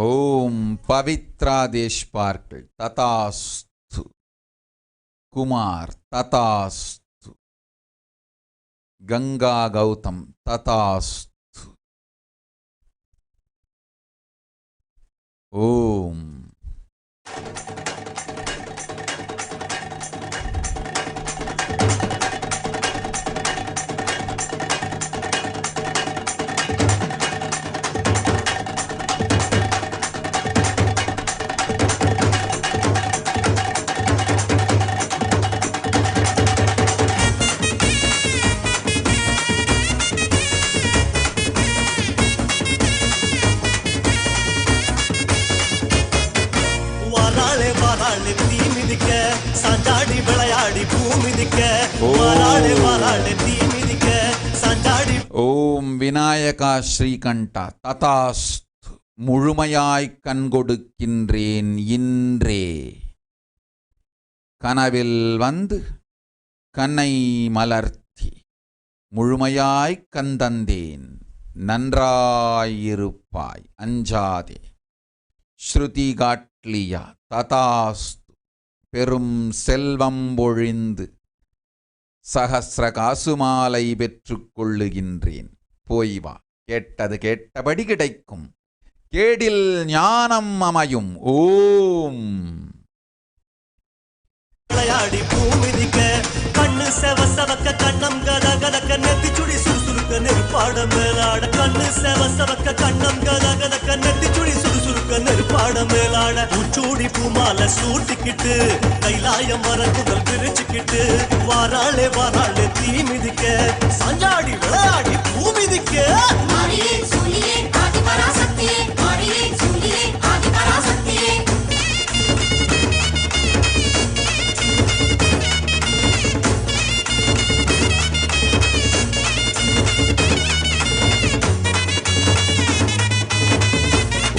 ஓம் பவித்ரா தேஷ்பார்கள் ததாஸ்து. குமார் ததாஸ்து. கங்கா கௌதம் ததாஸ்து. ஓம் ஓம் விநாயகா ஸ்ரீகண்டா ததாஸ்து. முழுமையாய் கண் கொடுக்கின்றேன் இன்றே. கனவில் வந்து கண்ணை மலர்த்தி முழுமையாய் கந்தந்தேன். நன்றாயிருப்பாய் அஞ்சாதே. ஸ்ருதி காட்லியா ததாஸ்து. பெரும் செல்வம் பொழிந்து சகசிர காசுமாலை பெற்றுக் கொள்ளுகின்றேன். போய் வா, கேட்டது கேட்டபடி கிடைக்கும். கேடில் ஞானம் அமையும். ஓம் விளையாடி பூமிதிக்க கண்ணு செவ செவக்க கண்ணம் கத கதக்க நெத்தி சுடி சுறுசுறுக்க நெருப்பாட மேலாட. கண்ணு செவ செவக்க கண்ணம் கத கதக்க நெத்தி சுடி சுறுசுறுக்க நெருப்பாட மேலாட. உச்சூடி பூமால சூட்டிக்கிட்டு கைலாயம் வர குதல் பிரிச்சுக்கிட்டு வாராளே வாராளே தீ மிதிக்க சஞ்சாடி விளையாடி பூமிதிக்க.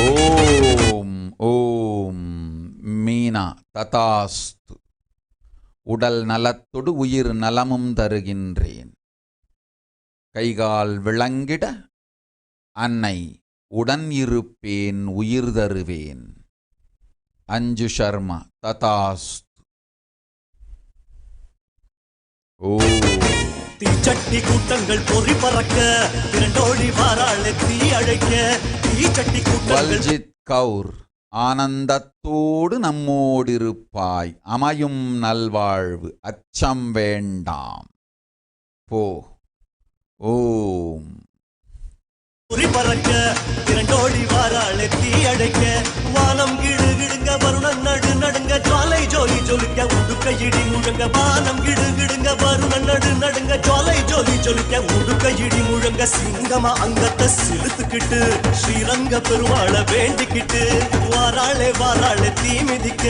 ஓம் ஓம் மீனா ததாஸ்து. உடல் நலத்தொடு உயிர் நலமும் தருகின்றேன். கைகால் விளங்கிட அன்னை உடன் இருப்பேன் உயிர் தருவேன். அஞ்சு சர்மா ததாஸ்து. ஓ தீச்சட்டி கூட்டங்கள் பொறி பறக்க திரண்டோடி வாராளே தீ அழைக்க. தீச்சட்டி கூட்டங்கள் கௌர் ஆனந்தத்தோடு நம்மோடிருப்பாய். அமையும் நல்வாழ்வு அச்சம் வேண்டாம். போ. ஓம் பொறி பறக்க திரண்டோடி வாராளே தீ அழைக்க. வானம் கிடு கிடுங்க வருணன் நடு நடுங்க ஜுவாலை ஜோலி ஜொலிக்க உடுக்க இடி முழங்க. வானம் கிடு கிடுங்க வருணன் நடு நடுங்க ஜுவாலை ஜோலி ஜொலிக்க உடுக்க இடி முழங்க. சிங்கமா அங்கத்தை சிலுத்துக்கிட்டு ஸ்ரீரங்க பெருமாள வேண்டிக்கிட்டு வாராளே வாராளே தீ மிதிக்க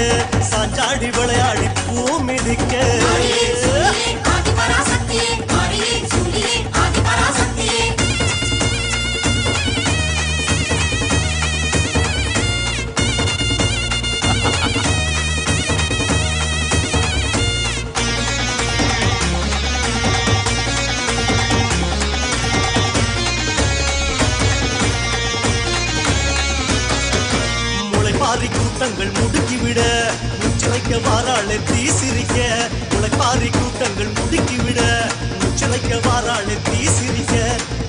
சாஞ்சாடி விளையாடி பூ மிதிக்க. கூட்டங்கள் முடுக்கிவிட முச்சலைக்க வாராளே தீ சிரிக்க. உழைப்பாரி கூட்டங்கள் முடுக்கிவிட முச்சலைக்க வாராளே தீ சிரிக்க.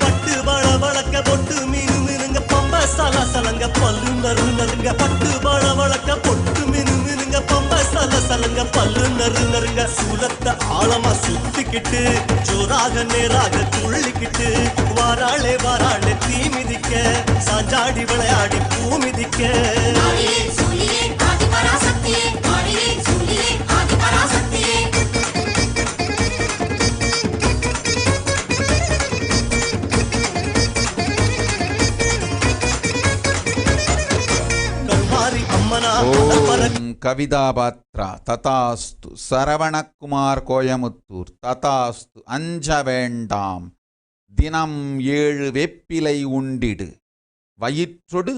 பட்டு வள வளக்க பொட்டு மீனு மீனுங்க பம்ப சல சலங்க பல்லு நறு நறுங்க. பட்டு வள வளக்க பொட்டு மீனு மீனுங்க பம்ப சல சலங்க பல்லு நறு நறுங்க. சூலத்தை ஆழமா சுத்திக்கிட்டு ஜோராக நேராக துள்ளிக்கிட்டு வாராளே வாராளே தீ மிதிக்க சாஞ்சாடி விளையாடி பூ மிதிக்க. கவிதா பாத்ரா ததாஸ்து. சரவணகுமார் கோயமுத்தூர் ததாஸ்து. அஞ்ச வேண்டாம். தினம் 7 வேப்பிலை உண்டிடு. வயிற்றொடு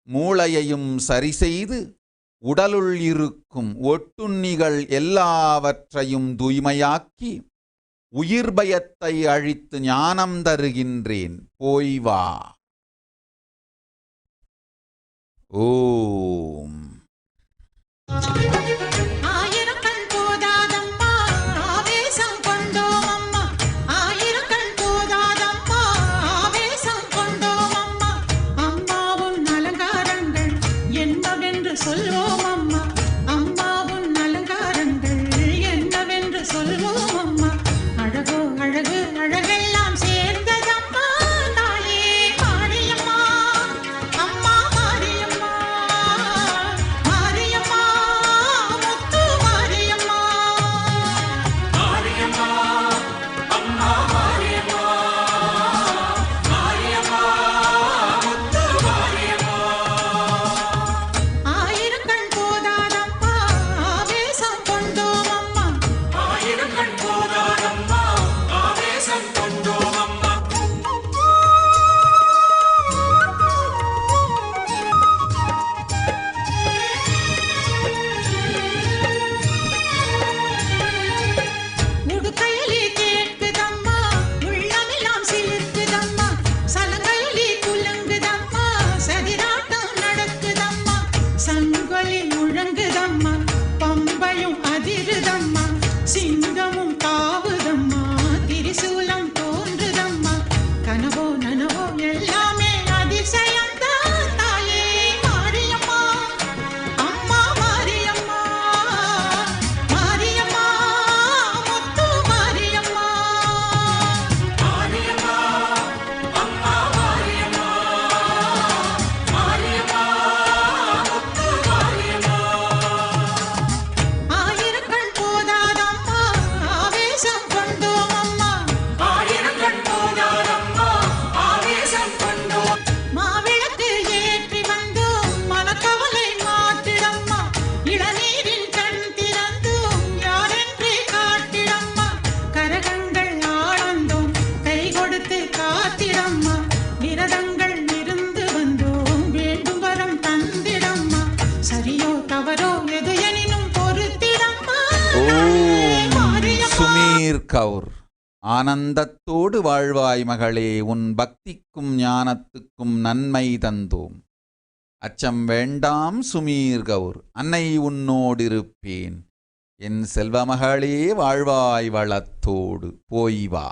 மூளையையும் சரி செய்து உடலுள் இருக்கும் ஒட்டுண்ணிகள் எல்லாவற்றையும் தூய்மையாக்கி உயிர் பயத்தை அழித்து ஞானம் தருகின்றேன். போய் வா. ஓம். கௌர். ஆனந்தத்தோடு வாழ்வாய் மகளே, உன் பக்திக்கும் ஞானத்துக்கும் நன்மை தந்தோம். அச்சம் வேண்டாம் சுமீர் கௌர், அன்னை உன்னோடிருப்பேன். என் செல்வமகளே வாழ்வாய் வளத்தோடு, போய் வா.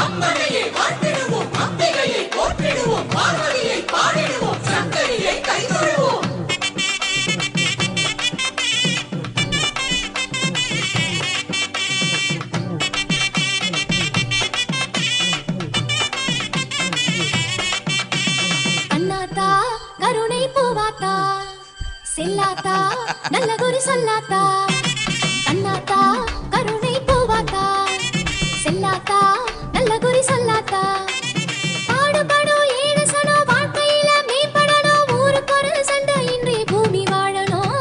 அம்மனையை வாழ்த்திடுவோம், அம்பிகையை போற்றிடுவோம், பார்வதியை பாடிடுவோம், சங்கரியை கைதொழுவோம். அண்ணாத்தா கருணை பூவாத்தா, செல்லாத்தா நல்ல குறி சொல்லாத்தா. அண்ணாத்தா கருணை பூவாத்தா, செல்லாத்தா நல்ல குறி சொல்லாத்தா. பாடுபடும் ஏழு சனம் வாழ்க்கையில மேம்படணும், ஊருக்கு ஒரு சண்டை இன்றி பூமி வாழணும்.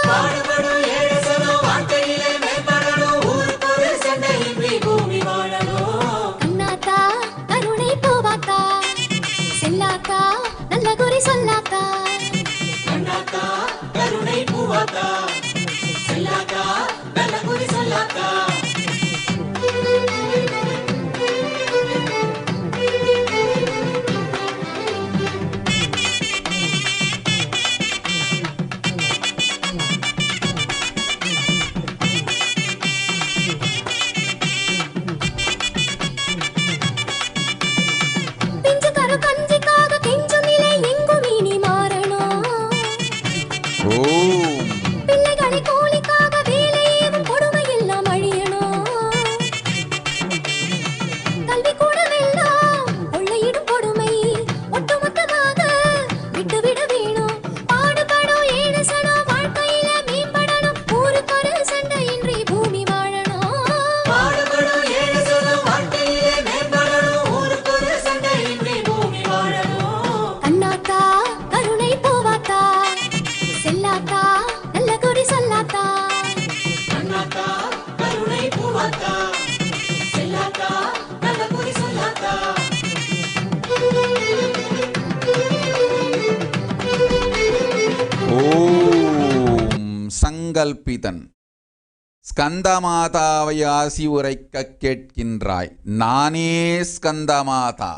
பாடுபடும் ஏழு சனம் வாழ்க்கையில மேம்படணும், ஊருக்கு ஒரு சண்டை இன்றி பூமி வாழணும். அண்ணாத்தா கருணை பூவாத்தா, செல்லாத்தா நல்ல குறி சொல்லாத்தா. அண்ணாத்தா கருணை பூவாத்தா, செல்லாத்தா நல்ல குறி சொல்லாத்தா. சங்கல்பிதன். ஸ்கந்தமாதாவை ஆசி உரைக்க கேட்கின்றாய். நானே ஸ்கந்தமாதா.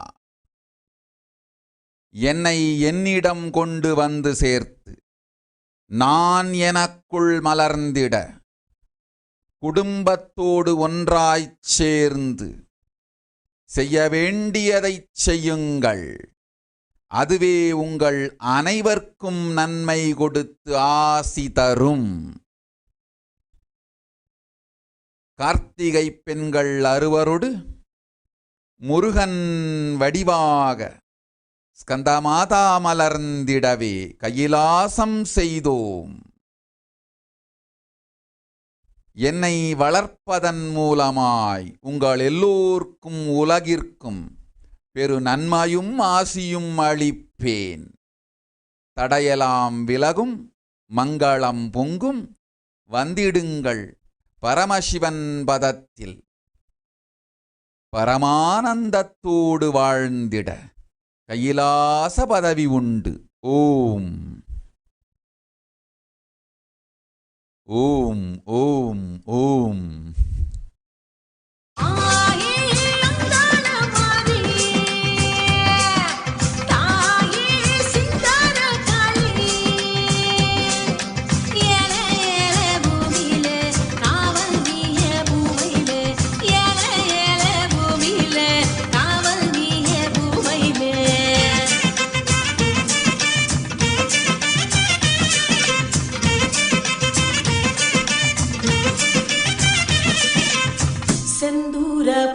என்னை என்னிடம் கொண்டு வந்து சேர்த்து நான் எனக்குள் மலர்ந்திட குடும்பத்தோடு ஒன்றாய்ச் சேர்ந்து செய்ய வேண்டியதைச் செய்யுங்கள். அதுவே உங்கள் அனைவர்க்கும் நன்மை கொடுத்து ஆசி தரும். கார்த்திகை பெண்கள் அறுவரோடு முருகன் வடிவாக ஸ்கந்தமாதா மலர்ந்திடவே கையிலாசம் செய்தோம். என்னை வளர்ப்பதன் மூலமாய் உங்கள் எல்லோர்க்கும் உலகிற்கும் பெரு நன்மையும் ஆசியும் அளிப்பேன். தடையெல்லாம் விலகும், மங்களம் பொங்கும். வந்திடுங்கள் பரமசிவன் பதத்தில் பரமானந்தத்தோடு வாழ்ந்திட கையிலாச பதவி உண்டு. ஓம் ஓம் ஓம் ஓம்.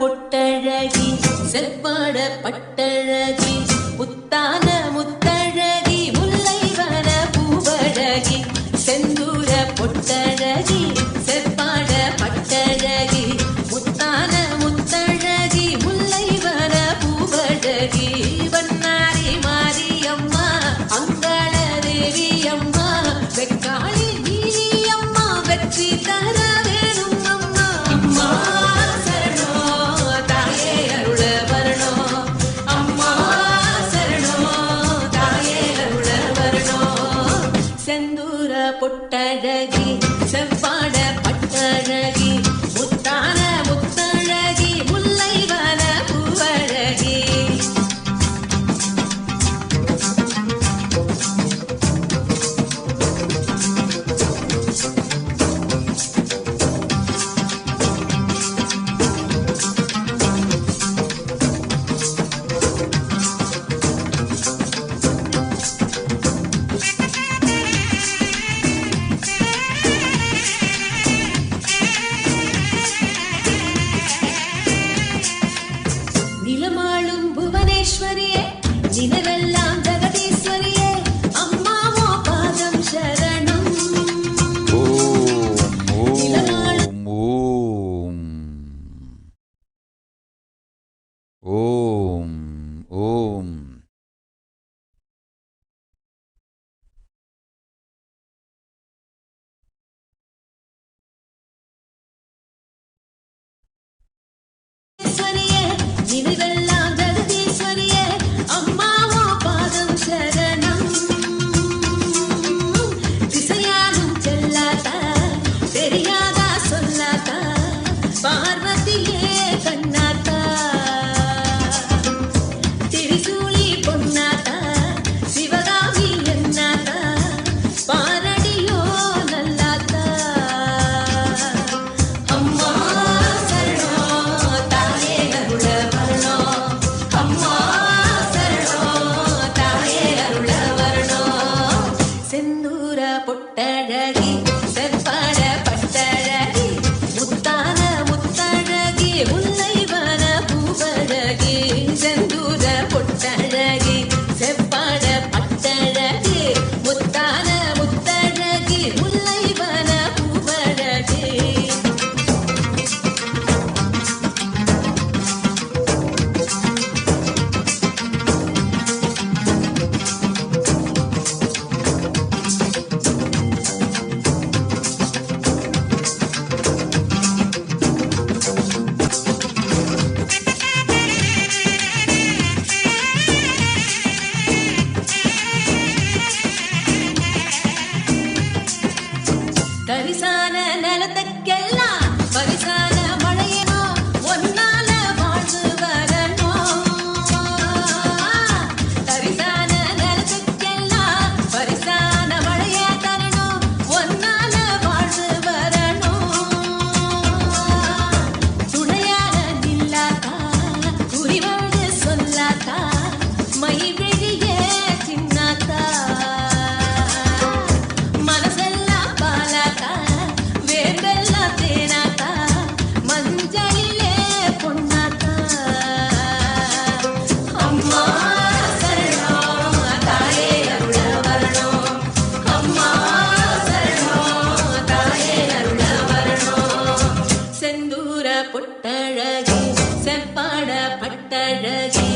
பொட்டழகி செவ்வாட பட்டழகி முத்தான முத்தழகி முல்லைவன பூவழகி செந்தூர பொட்டழகி செவ்வாட பட்டழகி முத்தான முத்தழகி முல்லைவன பூவழகி வண்ணாரி மாரியம்மா அங்காள தேவி அம்மா வெக்காளி நீலியம்மா வெற்றி தர வேணும் அம்மா. அம்மா பொட்டழகி செவ்வாட பட்டழகி முத்தான முத்தழகி முல்லைவன பூவழகி. நிலமாளும் புவனேஸ்வரியே நிலவெல்லாம் ஜெகதீஸ்வரியே அம்மாவோ பாதம் சரணம். ஓம் ஓம் ஓம் ஓம். நினைவெல்லாம் ஜெகதீஸ்வரியே அம்மாவோ பாதம் சரணம். திசையாலும் செல்லாதா தெரியாதா சொல்லாதா பார்வதியே கண்ணாத்தா திரிசூலி பொன்னாத்தா சிவகாமி என்னாத்தா பாரடியோ நல்லாத்தா. அம்மா பொட்டழகி செவ்வாட பட்டழகி முத்தான முத்தழகி முல்லைவன பூவழகி செந்தூர பொட்டழகி செவ்வாட பட்டழகி முத்தான முத்தழகி முல்லைவன பூவழகி. கரிசான நிலத்துக்கெல்லாம் பரிசான மழையனோ ஒன்னால வாழ்ந்து வரணும். கரிசான பொட்டழகி செவ்வாட பட்டழகி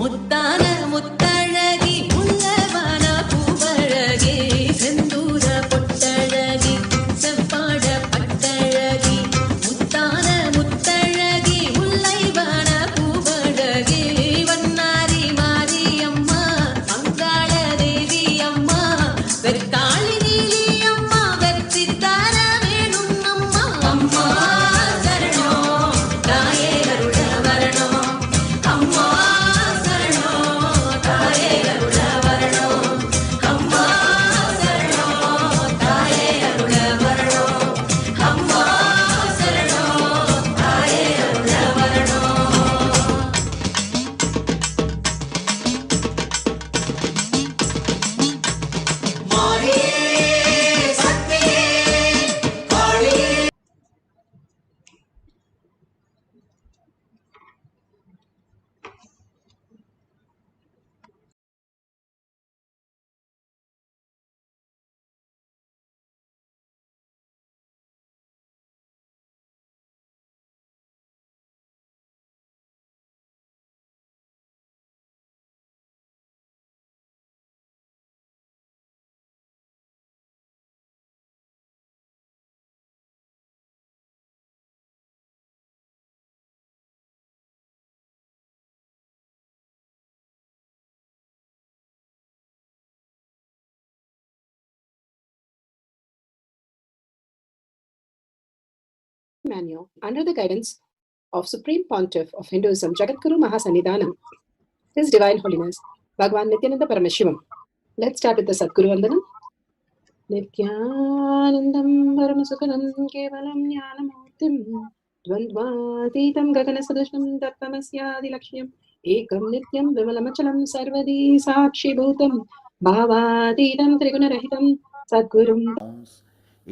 முத்தான முத்தழகி முல்லவான பூவழகி செந்தூர பொட்டழகி செவ்வாட பட்டழகி முத்தான முத்தழகி முல்லைவான பூவழகி வண்ணாரி மாரியம்மா மங்காள தேவி அம்மா வெக்காளி நீலி அம்மா வெற்றி தர வேணும் அம்மா அம்மா சரணம் தாயே அருள வரணும் அம்மா சரணம் தாயே அருள வரணும் அம்மா சரணம் தாயே அருள வரணும் அம்மா சரணம் தாயே அருள வரணும் மாரியே சக்தியே காளியே Manual under the guidance of Supreme Pontiff of Hinduism, Jagadguru Mahasannidhanam, His Divine Holiness, Bhagwan Nithyananda Paramashivam. Let's start with the Sadguru Vandanam. Nithyanandam Paramasukhanam Kevalam Jnanamurtim Dvandvatitam Gaganasadushnam Tattvamasyaadilakshmyam Ekam Nityam Vimalamachalam Sarvadi Sakshi Bhutam Bhavatitam Trigunarahitam Sadgurum.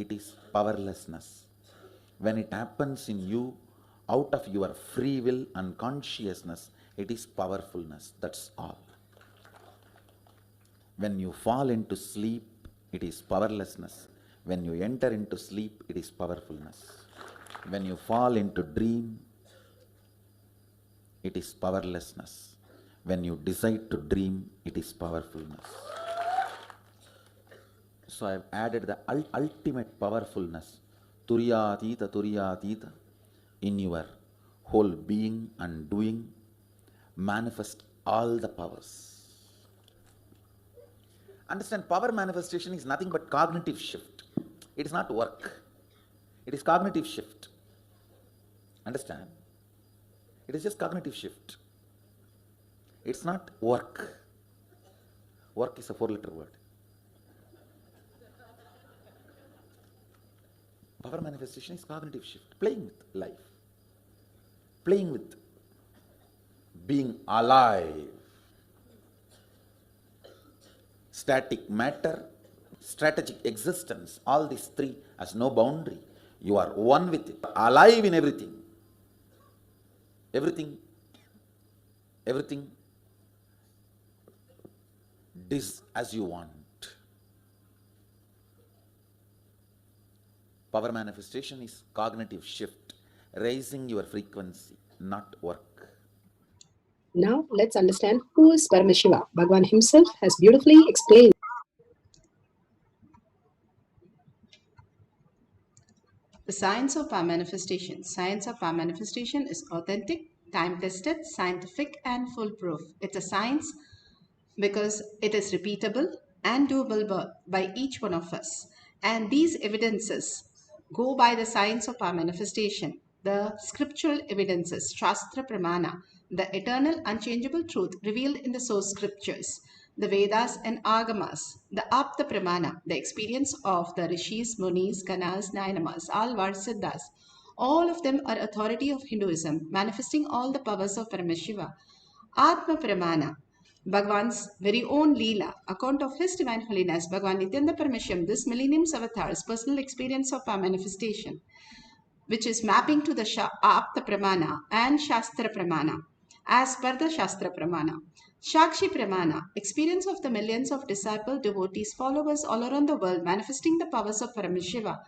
It is powerlessness. When it happens in you, out of your free will and consciousness, it is powerfulness. That's all. When you fall into sleep, it is powerlessness. When you enter into sleep, it is powerfulness. When you fall into dream, it is powerlessness. When you decide to dream, it is powerfulness. So I have added the ultimate powerfulness, Turyatita, in your whole being and doing, manifest all the powers. Understand, power manifestation is nothing but cognitive shift. It is not work. It is cognitive shift. Understand? It is just cognitive shift. It's not work. Work is a 4-letter word. Power manifestation is cognitive shift, playing with life, playing with being alive. Static matter, strategic existence, all these three has no boundary. You are one with it, alive in everything. Everything this as you want. Power manifestation is cognitive shift, raising your frequency, not work. Now let's understand who is Paramashiva. Bhagwan himself has beautifully explained. The science of power manifestation. Science of power manifestation is authentic, time-tested, scientific, and foolproof. It's a science because it is repeatable and doable by each one of us. And these evidences go by the science of power manifestation, the scriptural evidences, Shastra Pramana, the eternal unchangeable truth revealed in the source scriptures, the Vedas and Agamas, the Apta Pramana, the experience of the Rishis, Munis, Ganas, Nayamas, all Varsiddhas. All of them are authority of Hinduism, manifesting all the powers of Paramashiva. Atma Pramana, Bhagwan's very own Leela, account of His Divine Holiness, Bhagwan Nithyananda Paramashivam, this millennium's avatar's personal experience of power manifestation, which is mapping to the Apta Pramana and Shastra Pramana, as per the Shastra Pramana. Shakshi Pramana, experience of the millions of disciple devotees, followers all around the world, manifesting the powers of Paramashiva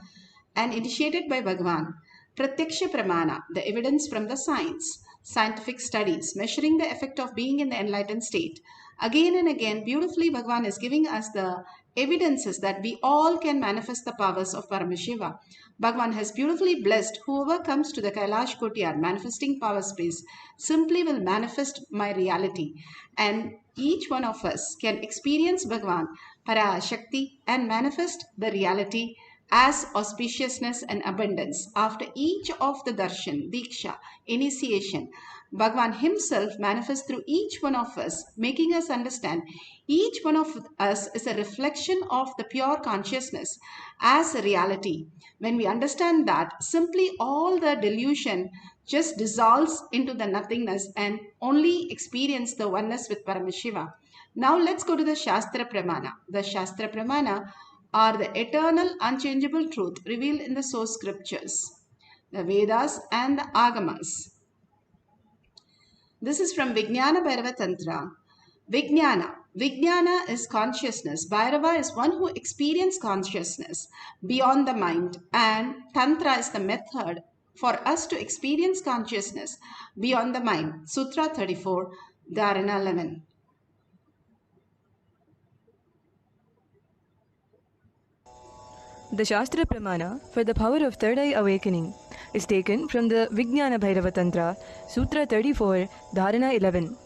and initiated by Bhagwan. Pratyaksha Pramana, the evidence from the science, scientific studies, measuring the effect of being in the enlightened state. Again and again, beautifully, Bhagavan is giving us the evidences that we all can manifest the powers of Paramashiva. Bhagavan has beautifully blessed whoever comes to the Kailash Courtyard manifesting power space simply will manifest my reality. And each one of us can experience Bhagavan, Parashakti, and manifest the reality as auspiciousness and abundance. After each of the darshan, diksha, initiation, Bhagavan himself manifests through each one of us, making us understand each one of us is a reflection of the pure consciousness as a reality. When we understand that, simply all the delusion just dissolves into the nothingness and only experience the oneness with Paramashiva. Now let's go to the Shastra Pramana. The Shastra Pramana are the eternal unchangeable truth revealed in the source scriptures, the Vedas and the Agamas. This is from Vijnana Bhairava Tantra. Vijnana. Vijnana is consciousness. Bhairava is one who experiences consciousness beyond the mind. And Tantra is the method for us to experience consciousness beyond the mind. Sutra 34, Dharana 11. The Shastra Pramana for the power of third eye awakening is taken from the Vijnana Bhairava Tantra, Sutra 34, Dharana 11.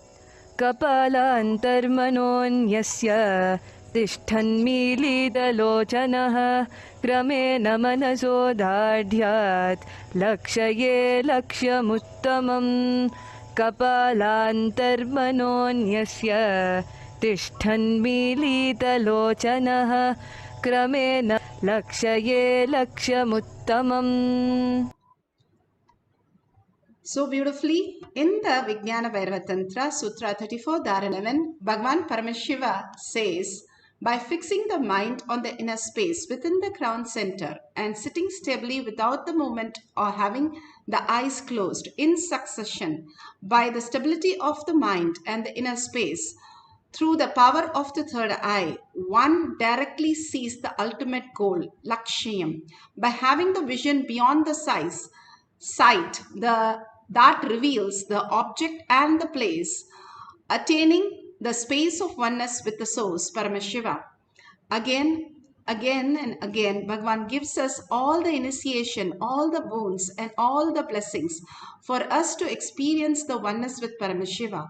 Kapalantarmanonyasya tishthanmilidalochanaha kramen manaso dardhyat lakshaye lakshamuttamam. Kapalantarmanonyasya tishthanmilidalochanaha kramen lakshaye lakshamuttamam. So beautifully, in the Vijnana Bhairava Tantra, Sutra 34, Dharana 11, Bhagavan Paramashiva says, by fixing the mind on the inner space within the crown center and sitting stably without the movement or having the eyes closed in succession, by the stability of the mind and the inner space, through the power of the third eye, one directly sees the ultimate goal, Lakshyam. By having the vision beyond the sight, that reveals the object and the place, attaining the space of oneness with the source, Paramashiva. Again and again, Bhagavan gives us all the initiation, all the boons, and all the blessings for us to experience the oneness with Paramashiva.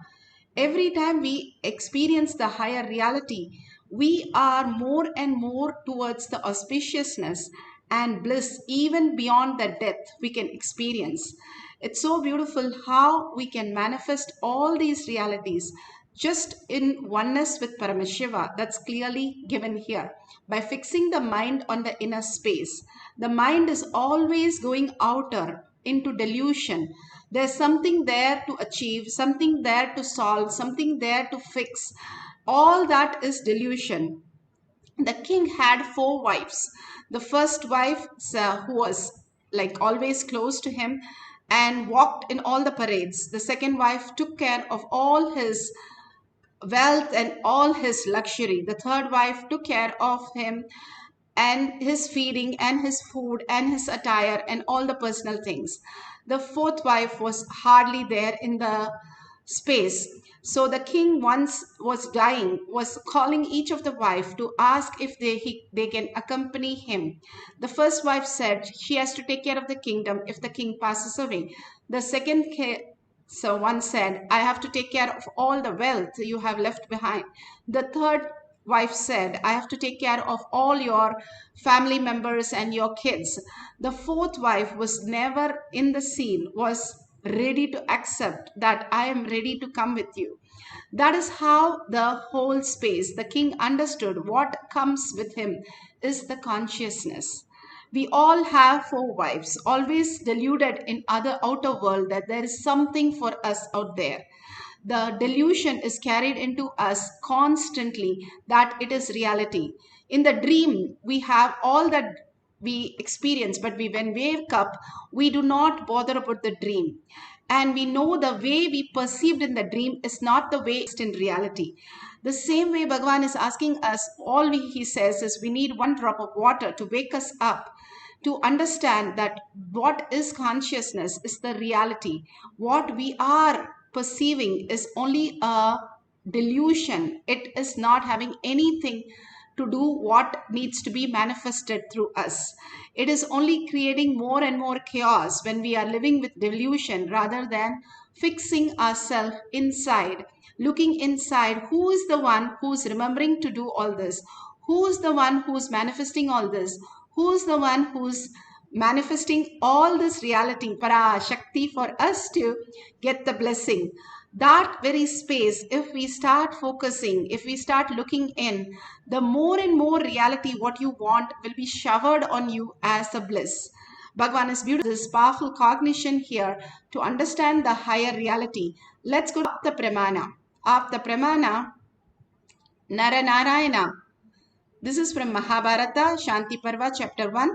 Every time we experience the higher reality, we are more and more towards the auspiciousness and bliss even beyond the death we can experience. It's so beautiful how we can manifest all these realities just in oneness with Paramashiva. That's clearly given here. By fixing the mind on the inner space, the mind is always going outer into delusion. There's something there to achieve, something there to solve, something there to fix. All that is delusion. The king had 4 wives. The first wife, who was like always close to him and walked in all the parades. The second wife took care of all his wealth and all his luxury. The third wife took care of him and his feeding and his food and his attire and all the personal things. The fourth wife was hardly there in the space. So the king, once was dying, was calling each of the wife to ask if they can accompany him. The first wife said she has to take care of the kingdom if the king passes away. The second so one said, I have to take care of all the wealth you have left behind. The third wife said, I have to take care of all your family members and your kids. The fourth wife was never in the scene, was ready to accept that I am ready to come with you. That is how the whole space, the king understood what comes with him is the consciousness. We all have 4 wives, always deluded in other outer world that there is something for us out there. The delusion is carried into us constantly that it is reality. In the dream, we have all that we experience, but when we wake up, we do not bother about the dream. And we know the way we perceived in the dream is not the way it's in reality. The same way Bhagavan is asking us, he says is we need 1 drop of water to wake us up, to understand that what is consciousness is the reality. What we are perceiving is only a delusion. It is not having anything to do what needs to be manifested through us. It is only creating more and more chaos when we are living with delusion rather than fixing ourselves inside, looking inside. Who is the one who's remembering to do all this? Who is the one who's manifesting all this? Who is the one who's manifesting all this reality, Parashakti, for us to get the blessing? That very space, if we start focusing, if we start looking in, the more and more reality what you want will be showered on you as a bliss. Bhagavan is beautiful. This powerful cognition here to understand the higher reality. Let's go to the Pramana. Of the Pramana, Naranarayana. This is from Mahabharata, Shanti Parva, chapter 1.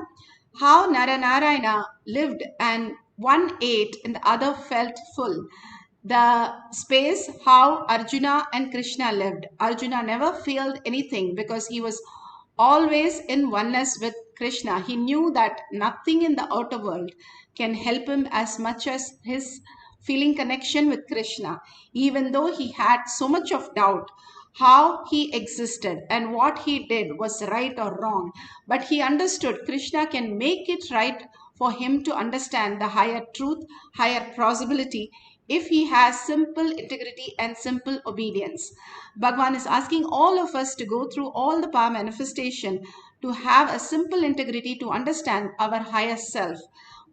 How Naranarayana lived and one ate and the other felt full. The space how Arjuna and Krishna lived. Arjuna never felt anything because he was always in oneness with Krishna. He knew that nothing in the outer world can help him as much as his feeling connection with Krishna, even though he had so much of doubt how he existed and what he did was right or wrong. But he understood Krishna can make it right for him to understand the higher truth, higher possibility, if he has simple integrity and simple obedience. Bhagavan is asking all of us to go through all the power manifestation to have a simple integrity to understand our higher self,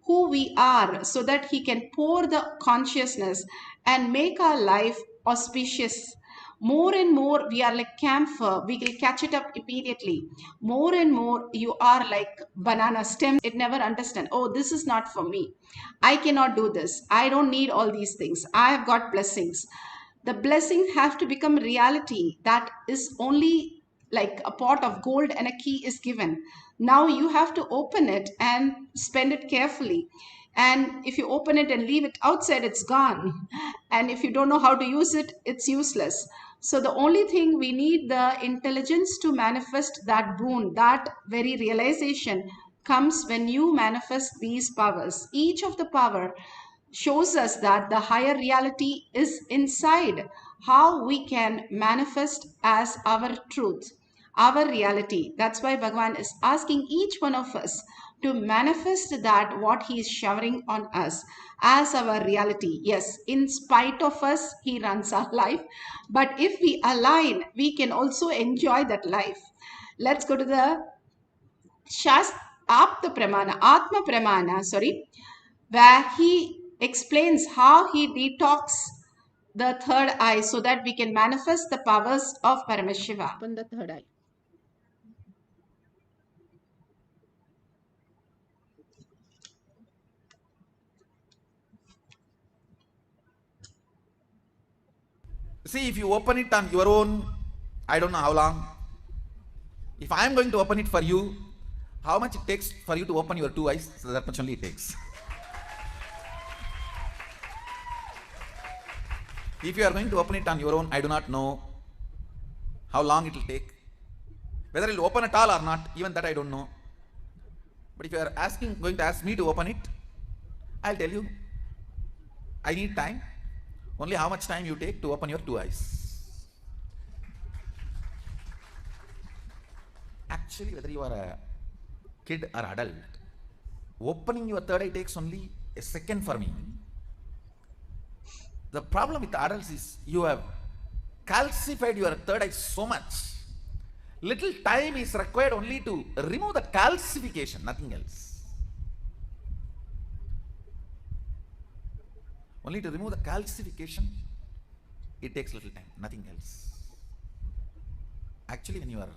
who we are, so that he can pour the consciousness and make our life auspicious. More and more we are like camphor, we will catch it up immediately. More and more you are like banana stems. It never understand, oh, this is not for me, I cannot do this, I don't need all these things, I have got blessings. The blessing have to become reality. That is only like a pot of gold and a key is given. Now you have to open it and spend it carefully. And if you open it and leave it outside, it's gone. And if you don't know how to use it, it's useless. So the only thing we need the intelligence to manifest that boon, that very realization comes when you manifest these powers. Each of the power shows us that the higher reality is inside, how we can manifest as our truth, our reality. That's why Bhagavan is asking each one of us to manifest that what he is showering on us as our reality. Yes, in spite of us, he runs our life. But if we align, we can also enjoy that life. Let's go to the Atma Pramana, where he explains how he detox the third eye so that we can manifest the powers of Paramashiva. Open the third eye. See, if you open it on your own, I don't know how long. If I am going to open it for you, how much it takes for you to open your two eyes? So that much only it takes. If you are going to open it on your own, I do not know how long it will take. Whether it will open at all or not, even that I don't know. But if you are going to ask me to open it, I'll tell you, I need time. Only how much time you take to open your two eyes. Actually, whether you are a kid or adult, opening your third eye takes only a second for me. The problem with adults is you have calcified your third eye so much. Little time is required only to remove the calcification, nothing else. Only to remove the calcification, it takes little time, nothing else. Actually, when your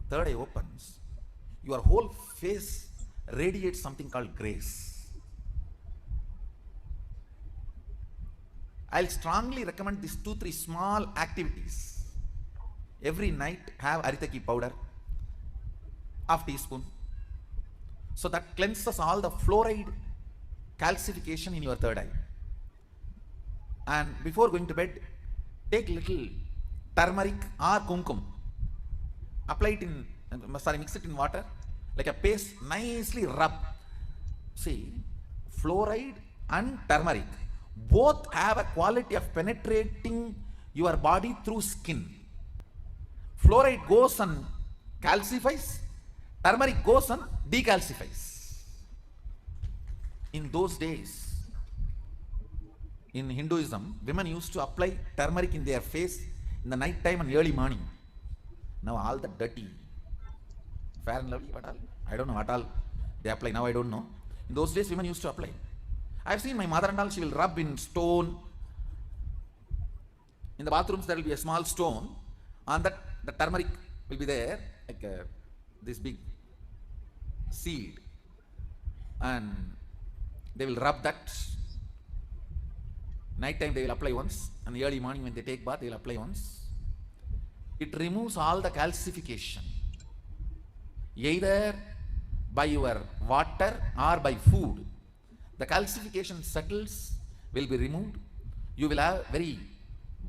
third eye opens, your whole face radiates something called grace. I'll strongly recommend these 2-3 small activities. Every night have aritaki powder, half teaspoon. So that cleanses all the fluoride calcification in your third eye. And before going to bed, take little turmeric or kumkum. Apply it mix it in water like a paste, nicely rub. See, fluoride and turmeric both have a quality of penetrating your body through skin. Fluoride goes and calcifies, turmeric goes and decalcifies. In those days, in Hinduism, women used to apply turmeric in their face in the night time and early morning. Now all the dirty, fair and lovely, what all? I don't know what all they apply, now I don't know. In those days, women used to apply. I have seen my mother and all, she will rub in stone. In the bathrooms, there will be a small stone. On that, the turmeric will be there, like this big seed. And they will rub that. Night time, they will apply once. And the early morning, when they take bath, they will apply once. It removes all the calcification, either by your water or by food. The calcification settles, will be removed. You will have very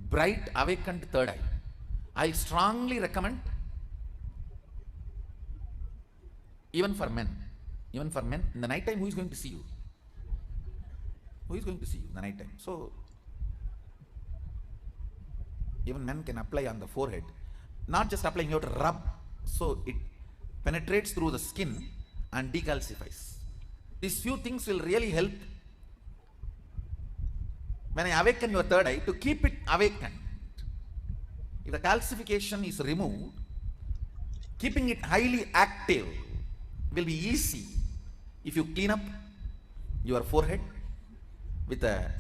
bright, awakened third eye. I strongly recommend, even for men, in the night time, who is going to see you? Who is going to see you in the night time? So, even men can apply on the forehead. Not just applying, you have to rub. So, it penetrates through the skin and decalcifies. These few things will really help when I awaken your third eye to keep it awakened. If the calcification is removed, keeping it highly active will be easy if you clean up your forehead with a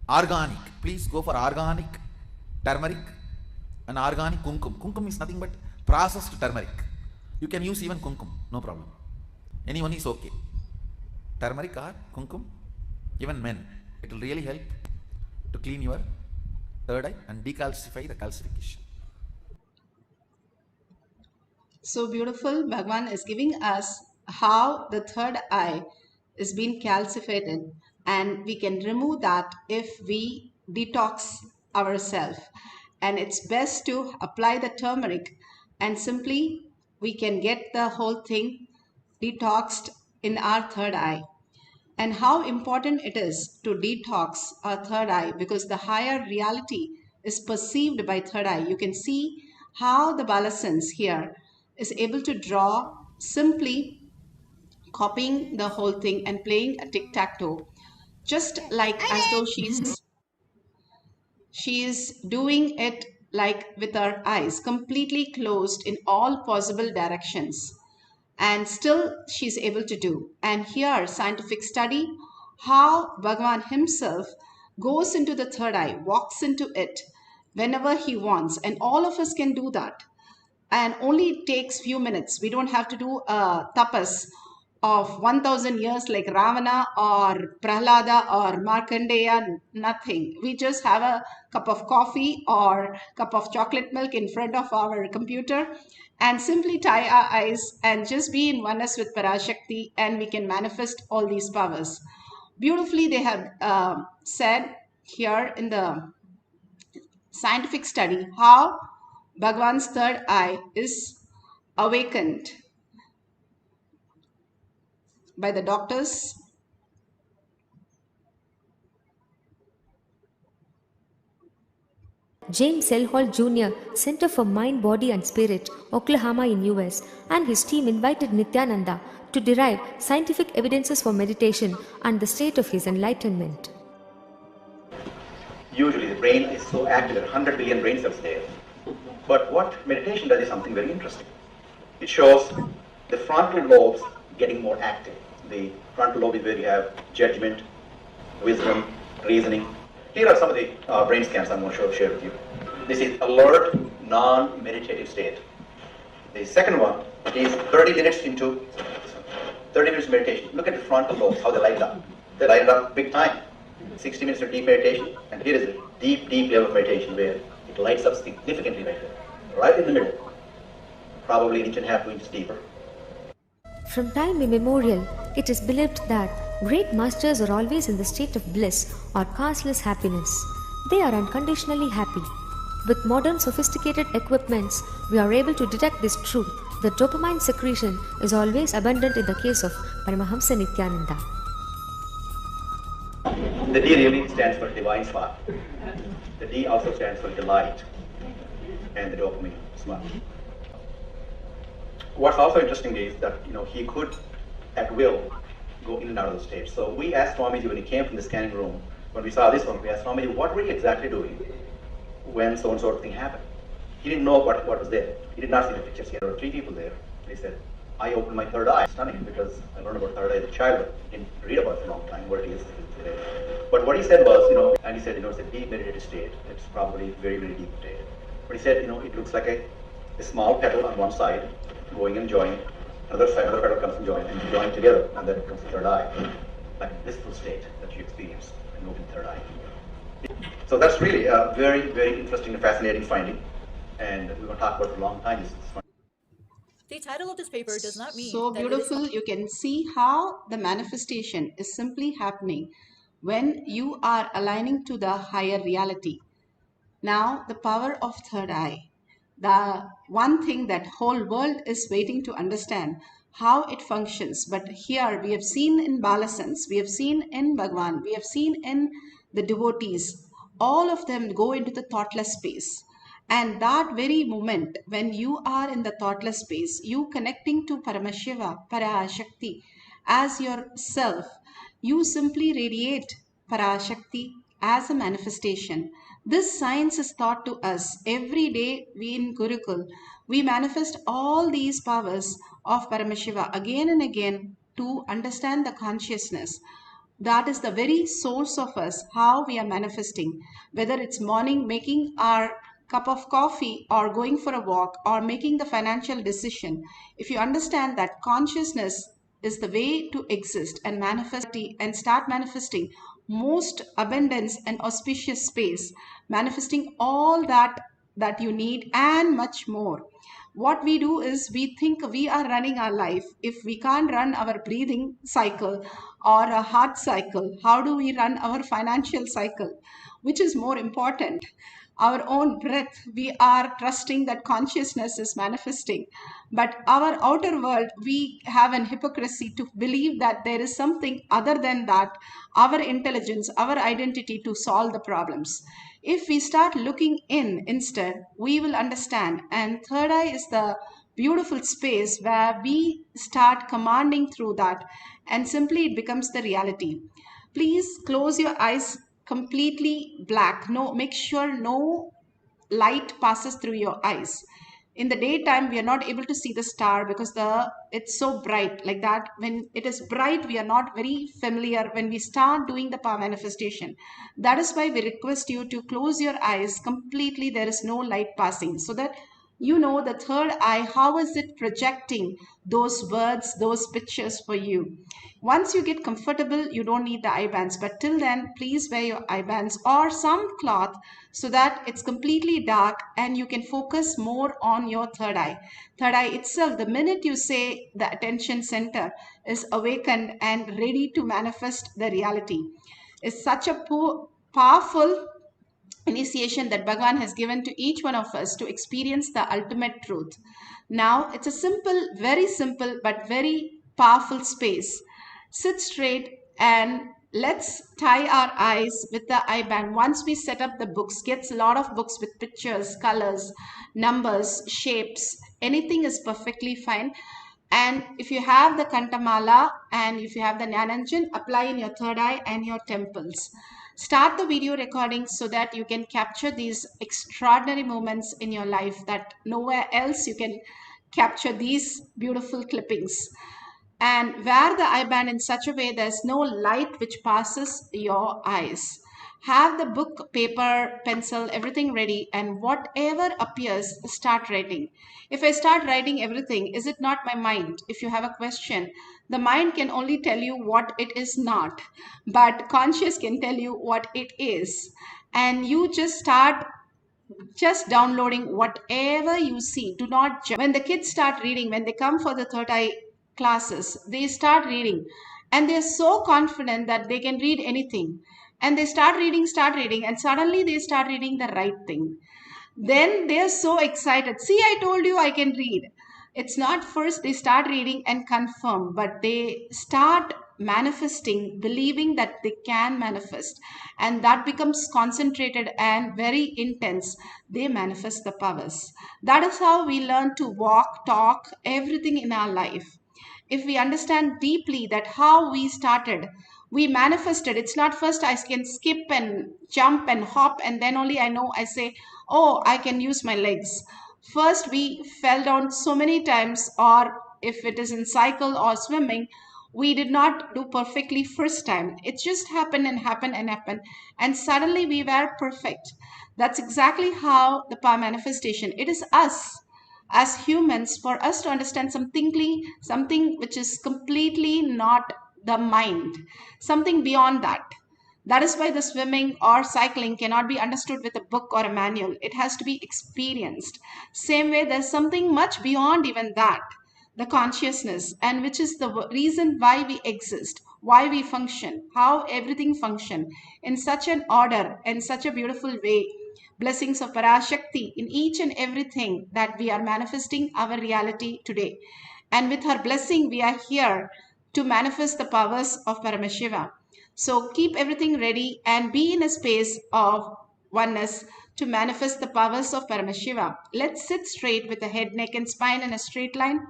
organic. Please go for organic turmeric and organic kumkum. Kumkum is nothing but processed turmeric. You can use even kumkum, no problem. Anyone is okay. Turmeric or kumkum, even men. It will really help to clean your third eye and decalcify the calcification. So beautiful. Bhagwan is giving us how the third eye is being calcified, and we can remove that if we detox ourselves. And it's best to apply the turmeric, and simply we can get the whole thing detoxed in our third eye. And how important it is to detox our third eye, because the higher reality is perceived by third eye. You can see how the Balasans here is able to draw, simply copying the whole thing and playing a tic-tac-toe, just like as though she is doing it like with her eyes completely closed in all possible directions, and still she's able to do. And here scientific study how Bhagavan himself goes into the third eye, walks into it whenever he wants, and all of us can do that. And only it takes few minutes. We don't have to do a tapas of 1000 years like Ravana or Prahlada or Markandeya, nothing. We just have a cup of coffee or cup of chocolate milk in front of our computer and simply tie our eyes and just be in oneness with Parashakti, and we can manifest all these powers. Beautifully they have said here in the scientific study how Bhagavan's third eye is awakened by the doctors. James L. Hall Jr., Center for Mind, Body and Spirit, Oklahoma in US, and his team invited Nithyananda to derive scientific evidences for meditation and the state of his enlightenment. Usually the brain is so active, there are 100 billion brain cells there. But what meditation does is something very interesting. It shows the frontal lobes getting more active. The frontal lobe is where you have judgment, wisdom, reasoning. Here are some of the brain scans I'm going to share with you. This is alert, non-meditative state. The second one is 30 minutes into 30 minutes meditation. Look at the frontal lobes, how they light up. They light it up big time. 60 minutes of deep meditation, and here is a deep, deep level of meditation where it lights up significantly right there, right in the middle, probably an inch and a half, 2 inches deeper. From time immemorial, it is believed that great masters are always in the state of bliss or causeless happiness. They are unconditionally happy. With modern sophisticated equipments, we are able to detect this truth The dopamine secretion is always abundant in the case of Paramahamsa Nithyananda. The D really stands for divine spark. The D also stands for delight, and the dopamine spark. What's also interesting is that he could, at will, go in and out of the state. So we asked Swamiji when he came from the scanning room, when we saw this one, we asked Swamiji, what were you exactly doing when so and so thing happened? He didn't know what was there. He did not see the pictures. There were 3 people there. He said, I opened my third eye. Stunning, because I learned about third eye as a child. Didn't read about it for a long time, what it is today. But what he said was, and he said, it's a deep meditative state. It's probably very, very deep state. But he said, it looks like a small petal on one side, going and joining. Another petal comes and join together, and then comes the third eye. Like a blissful state that you experience and open third eye. So that's really a very, very interesting and fascinating finding. And we're going to talk about it for a long time. The title of this paper does not mean so that it is beautiful. You can see how the manifestation is simply happening when you are aligning to the higher reality. Now, the power of third eye, the one thing that whole world is waiting to understand how it functions. But here we have seen in Balasans, we have seen in Bhagwan, we have seen in the devotees, all of them go into the thoughtless space. And that very moment when you are in the thoughtless space, you connecting to Paramashiva, Parashakti as yourself, you simply radiate Parashakti as a manifestation. This science is taught to us every day. We in Gurukul, we manifest all these powers of Paramashiva again and again to understand the consciousness. That is the very source of us, how we are manifesting. Whether it's morning making our cup of coffee or going for a walk or making the financial decision, if you understand that consciousness is the way to exist and manifest and start manifesting most abundance and auspicious space, manifesting all that you need and much more. What we do is we think we are running our life. If we can't run our breathing cycle or a heart cycle, how do we run our financial cycle? Which is more important? Our own breath, we are trusting that consciousness is manifesting. But our outer world, we have an hypocrisy to believe that there is something other than that, our intelligence, our identity to solve the problems. If we start looking in instead, we will understand. And third eye is the beautiful space where we start commanding through that, and simply it becomes the reality. Please close your eyes completely black. No, make sure no light passes through your eyes. In the daytime, we are not able to see the star because it's so bright like that. When it is bright, we are not very familiar when we start doing the power manifestation. That is why we request you to close your eyes completely. There is no light passing, so that you know the third eye, how is it projecting those words, those pictures for you. Once you get comfortable, you don't need the eye bands, but till then, please wear your eye bands or some cloth so that it's completely dark and you can focus more on your third eye. Third eye itself, the minute you say the attention center is awakened and ready to manifest the reality, is such a powerful initiation that Bhagavan has given to each one of us to experience the ultimate truth. Now, it's a simple, very simple, but very powerful space. Sit straight and let's tie our eyes with the eye band. Once we set up the books, gets a lot of books with pictures, colors, numbers, shapes, anything is perfectly fine. And if you have the Kantamala and if you have the Jnananjan, apply in your third eye and your temples. Start the video recording so that you can capture these extraordinary moments in your life that nowhere else you can capture these beautiful clippings. And wear the eye band in such a way there's no light which passes your eyes. Have the book, paper, pencil, everything ready, and whatever appears, start writing. If I start writing everything, is it not my mind? If you have a question, the mind can only tell you what it is not, but conscious can tell you what it is. And you just start just downloading whatever you see. Do not judge. When the kids start reading, when they come for the third eye classes, they start reading and they're so confident that they can read anything. And they start reading, and suddenly they start reading the right thing. Then they're so excited. See, I told you I can read. It's not first they start reading and confirm, but they start manifesting, believing that they can manifest, and that becomes concentrated and very intense. They manifest the powers. That is how we learn to walk, talk, everything in our life. If we understand deeply that how we started, we manifested. It's not first I can skip and jump and hop and then only I know I say, oh, I can use my legs. First we fell down so many times, or if it is in cycle or swimming, we did not do perfectly first time. It just happened and happened and happened, and suddenly we were perfect. That's exactly how the power manifestation, it is us as humans, for us to understand something which is completely not the mind, something beyond that. That is why the swimming or cycling cannot be understood with a book or a manual. It has to be experienced. Same way, there's something much beyond even that, the consciousness, and which is the reason why we exist, why we function, how everything function in such an order and such a beautiful way. Blessings of Parashakti in each and everything that we are manifesting our reality today. And with her blessing, we are here to manifest the powers of Paramashiva. So keep everything ready and be in a space of oneness to manifest the powers of Paramashiva. Let's sit straight with the head, neck, and spine in a straight line.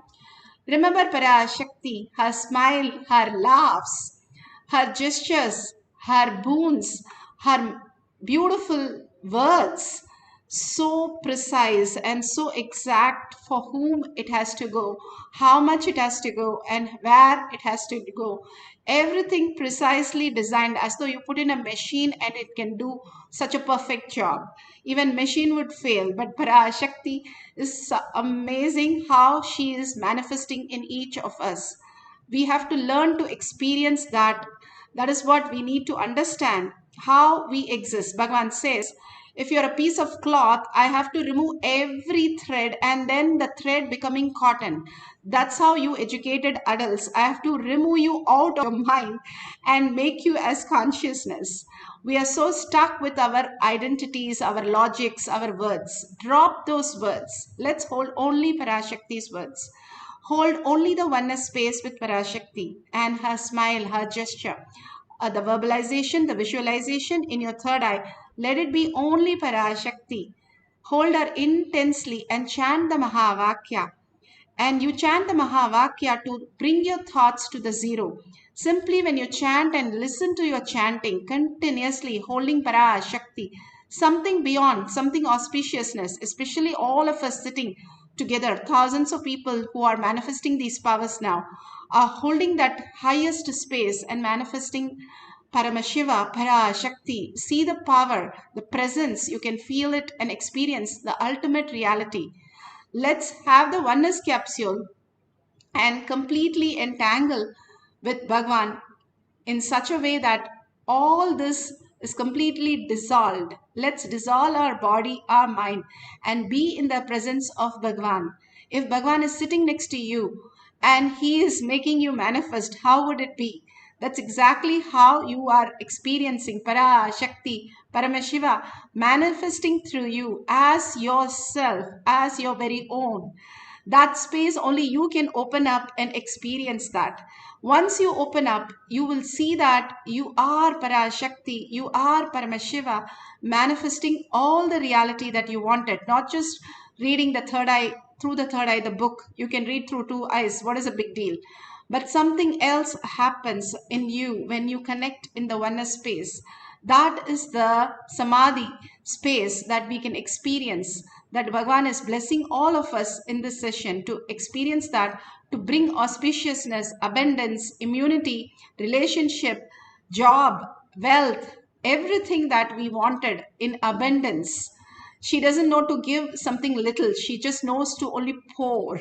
Remember Parashakti, her smile, her laughs, her gestures, her boons, her beautiful words, so precise and so exact for whom it has to go, how much it has to go, and where it has to go. Everything precisely designed as though you put in a machine and it can do such a perfect job. Even machine would fail, but Parashakti is amazing how she is manifesting in each of us. We have to learn to experience that. That is what we need to understand, how we exist. Bhagavan says, if you're a piece of cloth, I have to remove every thread and then the thread becoming cotton. That's how you educated adults. I have to remove you out of your mind and make you as consciousness. We are so stuck with our identities, our logics, our words. Drop those words. Let's hold only Parashakti's words. Hold only the oneness space with Parashakti and her smile, her gesture, the verbalization, the visualization in your third eye. Let it be only Parashakti. Hold her intensely and chant the Mahavakya. And you chant the Mahavakya to bring your thoughts to the zero. Simply when you chant and listen to your chanting, continuously holding Parashakti, something beyond, something auspiciousness, especially all of us sitting together, thousands of people who are manifesting these powers now, are holding that highest space and manifesting Paramashiva, Parashakti. See the power, the presence, you can feel it and experience the ultimate reality. Let's have the oneness capsule and completely entangle with Bhagwan in such a way that all this is completely dissolved. Let's dissolve our body, our mind, and be in the presence of Bhagwan. If Bhagwan is sitting next to you and he is making you manifest, how would it be? That's exactly how you are experiencing Parashakti, Paramashiva, manifesting through you as yourself, as your very own. That space only you can open up and experience that. Once you open up, you will see that you are Parashakti, you are Paramashiva, manifesting all the reality that you wanted, not just reading the third eye, through the third eye, the book. You can read through two eyes. What is a big deal? But something else happens in you when you connect in the oneness space. That is the samadhi space that we can experience, that Bhagavan is blessing all of us in this session to experience that, to bring auspiciousness, abundance, immunity, relationship, job, wealth, everything that we wanted in abundance. She doesn't know to give something little. She just knows to only pour.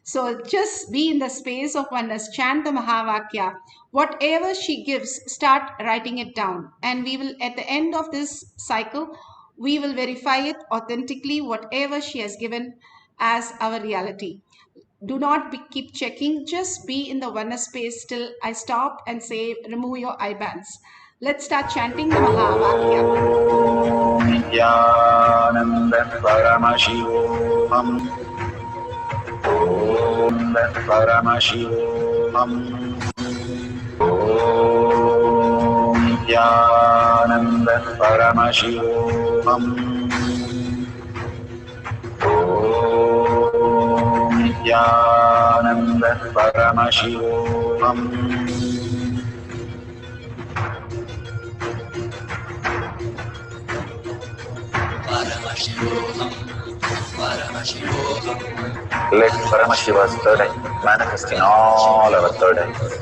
So just be in the space of oneness, chant the Mahavakya. Whatever she gives, start writing it down. And we will, at the end of this cycle, we will verify it authentically, whatever she has given as our reality. Do not keep checking, just be in the oneness space till I stop and say, remove your eye bands. Let's start chanting the Mahavakya. Nithyananda Paramashivoham. Paramashivoham. Om Nithyananda Paramashivam. Om Nithyananda Paramashivam. Let Paramashiva's third eye manifest in all our third eyes.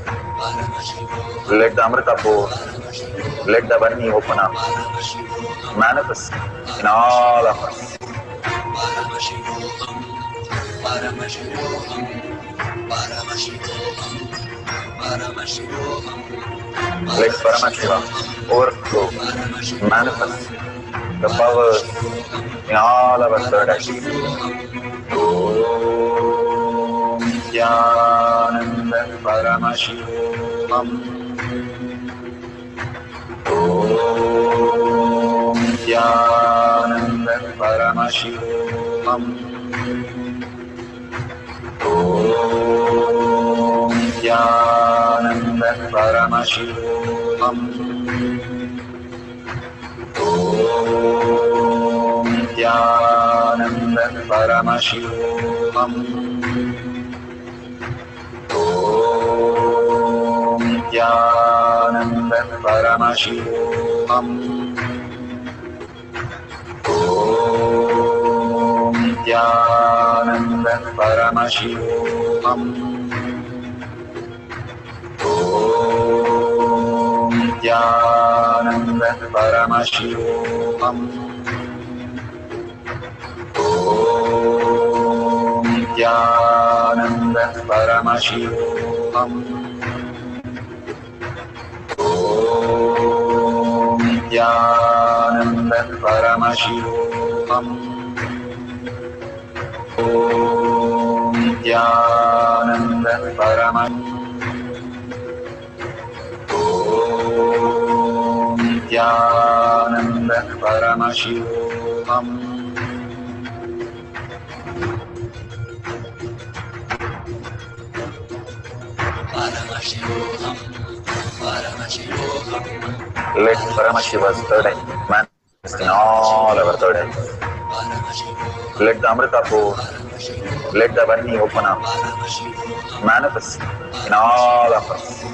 Let the Amrita pour, let the Varni open up, manifest in all of us. Let Paramashiva overflow, manifest the powers in all our third eyes. Om Nithyananda Paramashivam. Om Nithyananda Paramashivam. Om Nithyananda Paramashivam. Om Nithyananda Paramashivam. Om Nithyananda Paramashivam. Om Nithyananda Paramashivam. Om Nithyananda Paramashivoham. Om Nithyananda Paramashivoham. Om Nithyananda Paramashivoham. Om Nithyananda Paramashivoham. Om Nithyananda Paramashivoham. Let Paramashiva's third eye manifest in all our third eyes. Let the Amrita pour, let the Varni open up, manifest in all of us.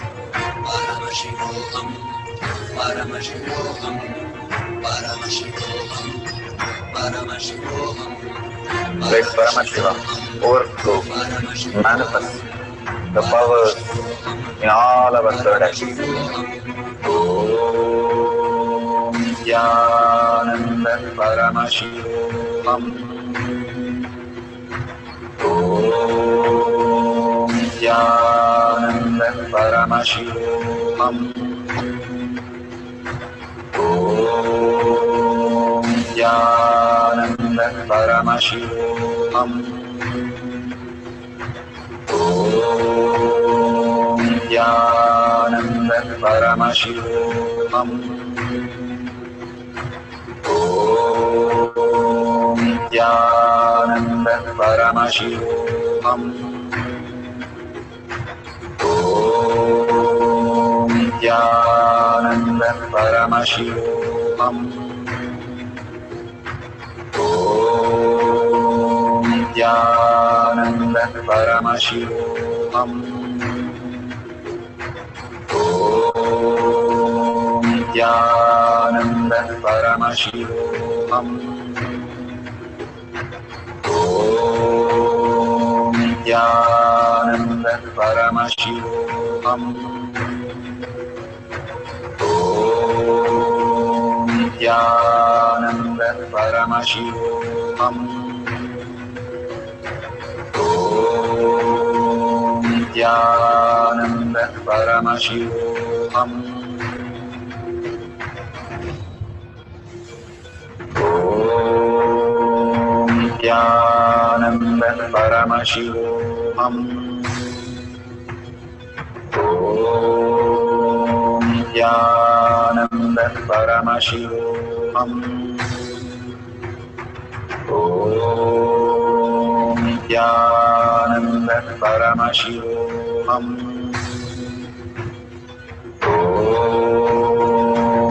Let Paramashiva overflow, manifest the powers in all our third eyes. Om Nithyananda Paramashivam. Om Nithyananda Paramashivam. Om Nithyananda Paramashivam. Om Nithyananda Paramashivam. Om Nithyananda Paramashivam. Om Nithyananda Paramashivam. Om Nithyananda Paramashivam. Om Nithyananda Paramashivam. Om Nithyananda Paramashivam. Om Nithyananda Paramashivam. Om Nithyananda Paramashivoham. Om Nithyananda Paramashivoham. Om Nithyananda Paramashivoham. Om Nithyananda Paramashivoham.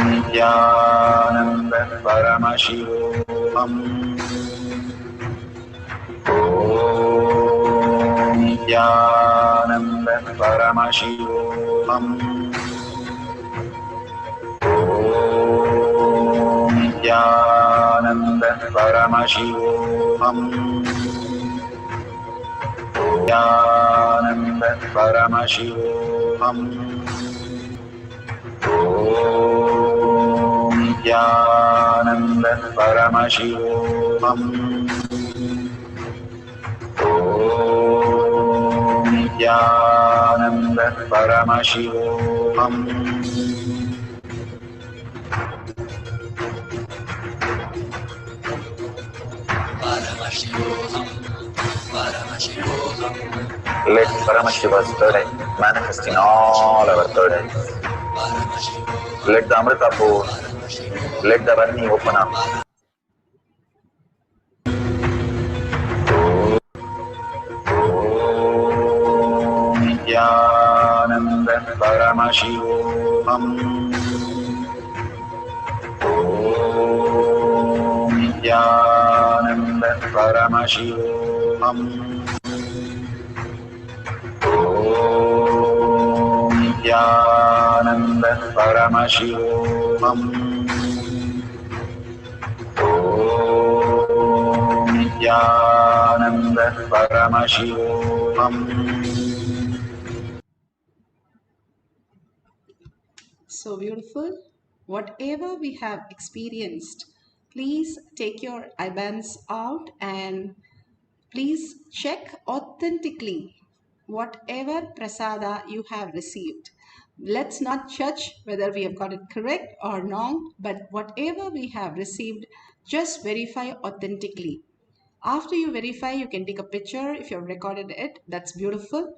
Nithyananda Paramashivoham. Nithyananda Paramashivoham. Nithyananda Paramashivoham. Nithyananda Paramashivoham. Nithyananda Paramashivoham. Nithyananda Paramashivoham. Let Paramashiva's third eye manifest in all our third eyes. Let the Amrita pour, let the Varni open up. Nithyananda Paramashivoham. Nithyananda Paramashivoham. Nithyananda Paramashivoham. Nithyananda Paramashivoham. So beautiful. Whatever we have experienced, please take your eyebands out and please check authentically whatever prasada you have received. Let's not judge whether we have got it correct or wrong, but whatever we have received, just verify authentically. After you verify, you can take a picture if you've recorded it. That's beautiful.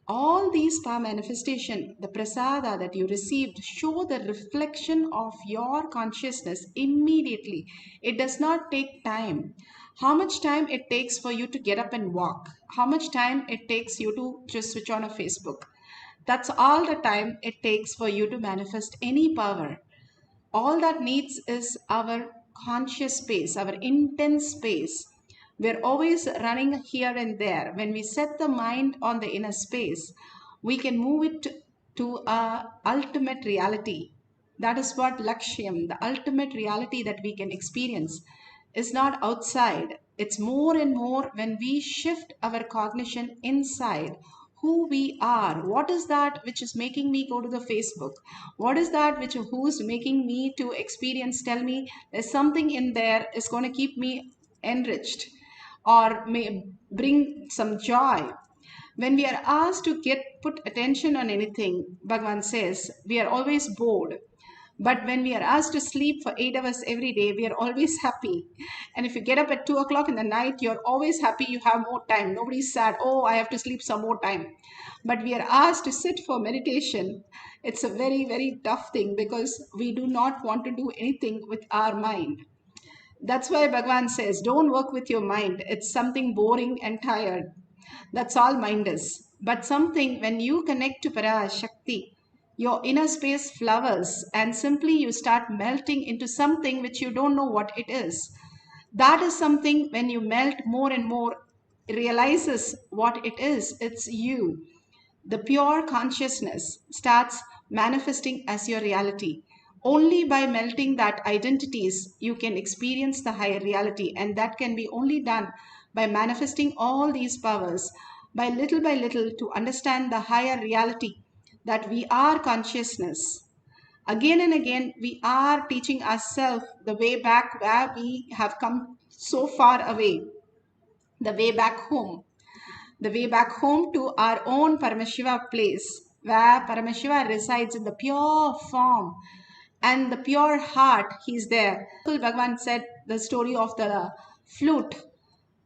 All these power manifestation, the prasada that you received, show the reflection of your consciousness immediately. It does not take time. How much time it takes for you to get up and walk? How much time it takes you to just switch on a Facebook? That's all the time it takes for you to manifest any power. All that needs is our conscious space, our intense space. We're always running here and there. When we set the mind on the inner space, we can move it to a ultimate reality. That is what Lakshyam, the ultimate reality that we can experience, is not outside. It's more and more when we shift our cognition inside who we are. What is that which is making me go to the Facebook? What is that which who's making me to experience? Tell me there's something in there is going to keep me enriched or may bring some joy. When we are asked to put attention on anything, Bhagavan says we are always bored. But when we are asked to sleep for 8 hours every day, we are always happy. And if you get up at 2 o'clock in the night, you're always happy you have more time. Nobody's sad, oh, I have to sleep some more time. But we are asked to sit for meditation. It's a very, very tough thing because we do not want to do anything with our mind. That's why Bhagavan says, don't work with your mind. It's something boring and tired. That's all mind is. But something, when you connect to Parashakti, your inner space flowers and simply you start melting into something which you don't know what it is. That is something when you melt more and more, realizes what it is. It's you. The pure consciousness starts manifesting as your reality. Only by melting that identities, you can experience the higher reality, and that can be only done by manifesting all these powers by little to understand the higher reality that we are consciousness. Again and again, we are teaching ourselves the way back where we have come so far away, the way back home. The way back home to our own Paramashiva place, where Paramashiva resides in the pure form and the pure heart. He's there. Bhagavan said the story of the flute.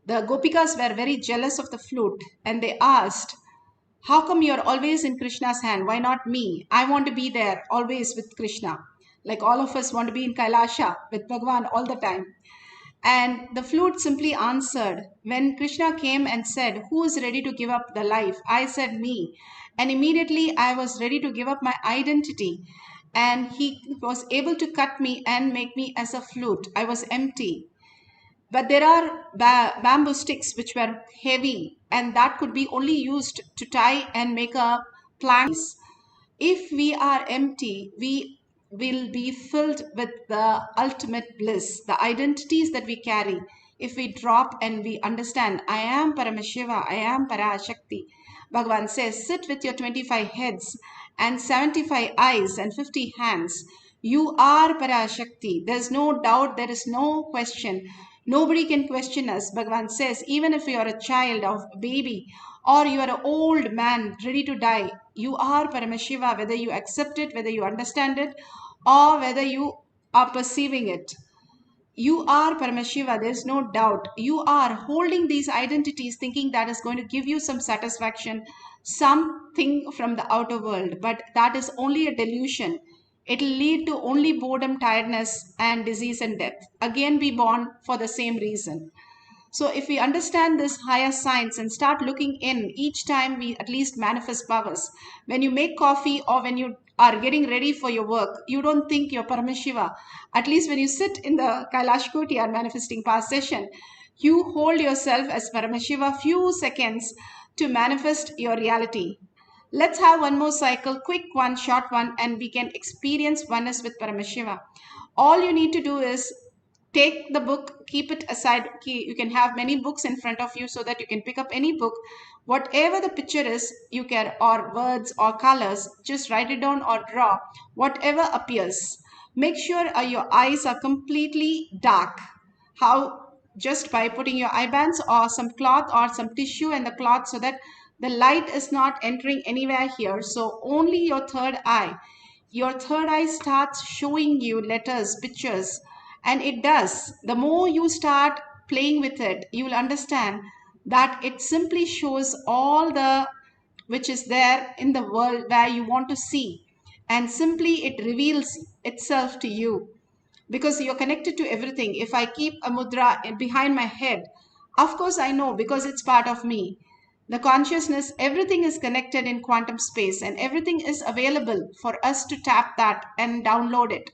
The Gopikas were very jealous of the flute and they asked, how come you're always in Krishna's hand? Why not me? I want to be there always with Krishna. Like all of us want to be in Kailasa with Bhagavan all the time. And the flute simply answered. When Krishna came and said, "Who is ready to give up the life?" I said, "Me." And immediately I was ready to give up my identity. And he was able to cut me and make me as a flute. I was empty. But there are bamboo sticks which were heavy, and that could be only used to tie and make a plank. If we are empty, we will be filled with the ultimate bliss, the identities that we carry. If we drop and we understand, I am Paramashiva, I am Parashakti. Bhagavan says, sit with your 25 heads and 75 eyes and 50 hands. You are Parashakti. There's no doubt, there is no question. Nobody can question us. Bhagavan says, even if you are a child or a baby, or you are an old man ready to die, you are Paramashiva, whether you accept it, whether you understand it, or whether you are perceiving it. You are Paramashiva, there is no doubt. You are holding these identities thinking that is going to give you some satisfaction, something from the outer world, but that is only a delusion. It will lead to only boredom, tiredness, and disease and death. Again, be born for the same reason. So if we understand this higher science and start looking in each time we at least manifest powers, when you make coffee or when you are getting ready for your work, you don't think you're Paramashiva. At least when you sit in the Kailash Kotiyar manifesting power session, you hold yourself as Paramashiva few seconds to manifest your reality. Let's have one more cycle, quick one, short one, and we can experience oneness with Paramashiva. All you need to do is take the book, keep it aside. You can have many books in front of you so that you can pick up any book. Whatever the picture is, you can, or words or colors, just write it down or draw whatever appears. Make sure your eyes are completely dark. How? Just by putting your eye bands or some cloth or some tissue in the cloth so that the light is not entering anywhere here. So only your third eye. Your third eye starts showing you letters, pictures, and it does. The more you start playing with it, you will understand that it simply shows all the which is there in the world where you want to see, and simply it reveals itself to you because you're connected to everything. If I keep a mudra behind my head, of course I know because it's part of me. The consciousness, everything is connected in quantum space and everything is available for us to tap that and download it.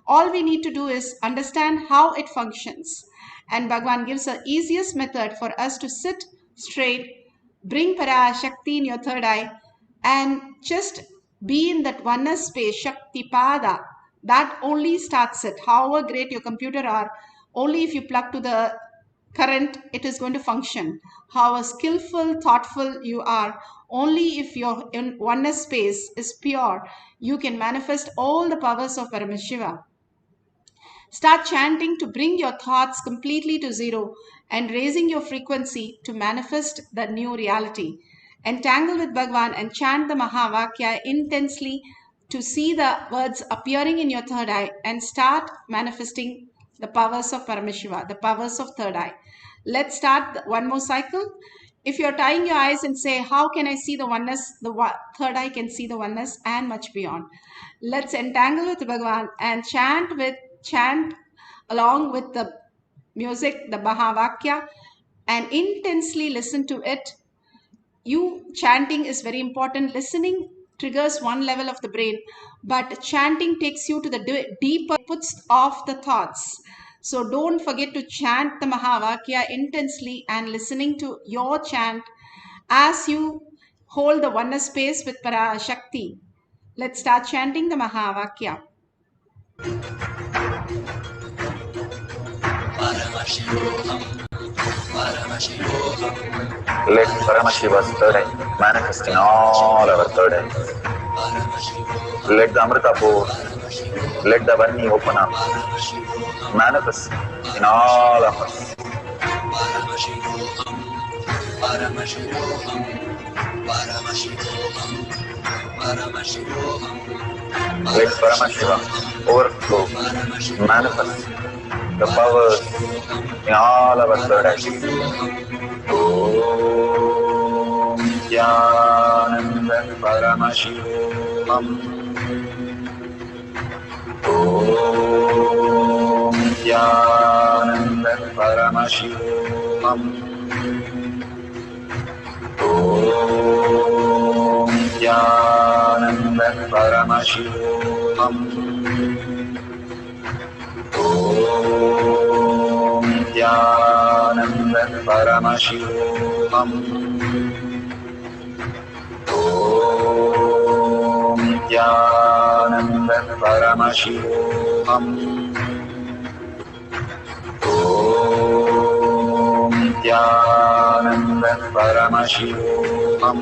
All we need to do is understand how it functions. And Bhagavan gives the easiest method for us to sit straight, bring Parashakti in your third eye, and just be in that oneness space, Shakti Pada. That only starts it. However great your computer are, only if you plug to the current, it is going to function. However skillful, thoughtful you are, only if your oneness space is pure, you can manifest all the powers of Paramashiva. Start chanting to bring your thoughts completely to zero and raising your frequency to manifest the new reality. Entangle with Bhagavan and chant the Mahavakya intensely to see the words appearing in your third eye and start manifesting the powers of Paramashiva, the powers of third eye. Let's start one more cycle. If you're tying your eyes and say, how can I see the oneness? The third eye can see the oneness and much beyond. Let's entangle with Bhagavan and chant along with the music, the Mahavakya, and intensely listen to it. Chanting is very important. Listening triggers one level of the brain, but chanting takes you to the deeper, puts off the thoughts. So don't forget to chant the Mahavakya intensely and listening to your chant as you hold the oneness space with Parashakti. Let's start chanting the Mahavakya. Let Paramashiva's third eye manifest in all our third eyes. Let the Amrita pour, let the Varni open up, manifest in all of us. Let Paramashiva overflow, manifest the powers in all our third eyes. Om Nithyananda Paramashivam. Om Nithyananda Paramashivoham. Nithyananda Paramashivoham. Nithyananda Paramashivoham. Nithyananda Paramashivoham. Nithyananda Paramashivoham.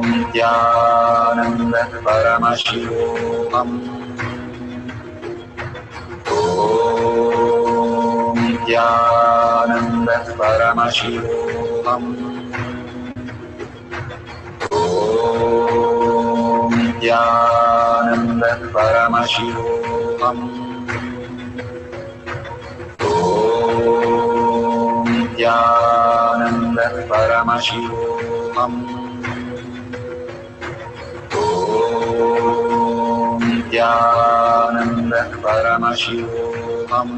Nithyananda Paramashivoham. Nithyananda Paramashivoham. Nithyananda Paramashivoham. Nithyananda Paramashivoham. Nithyananda Paramashivoham.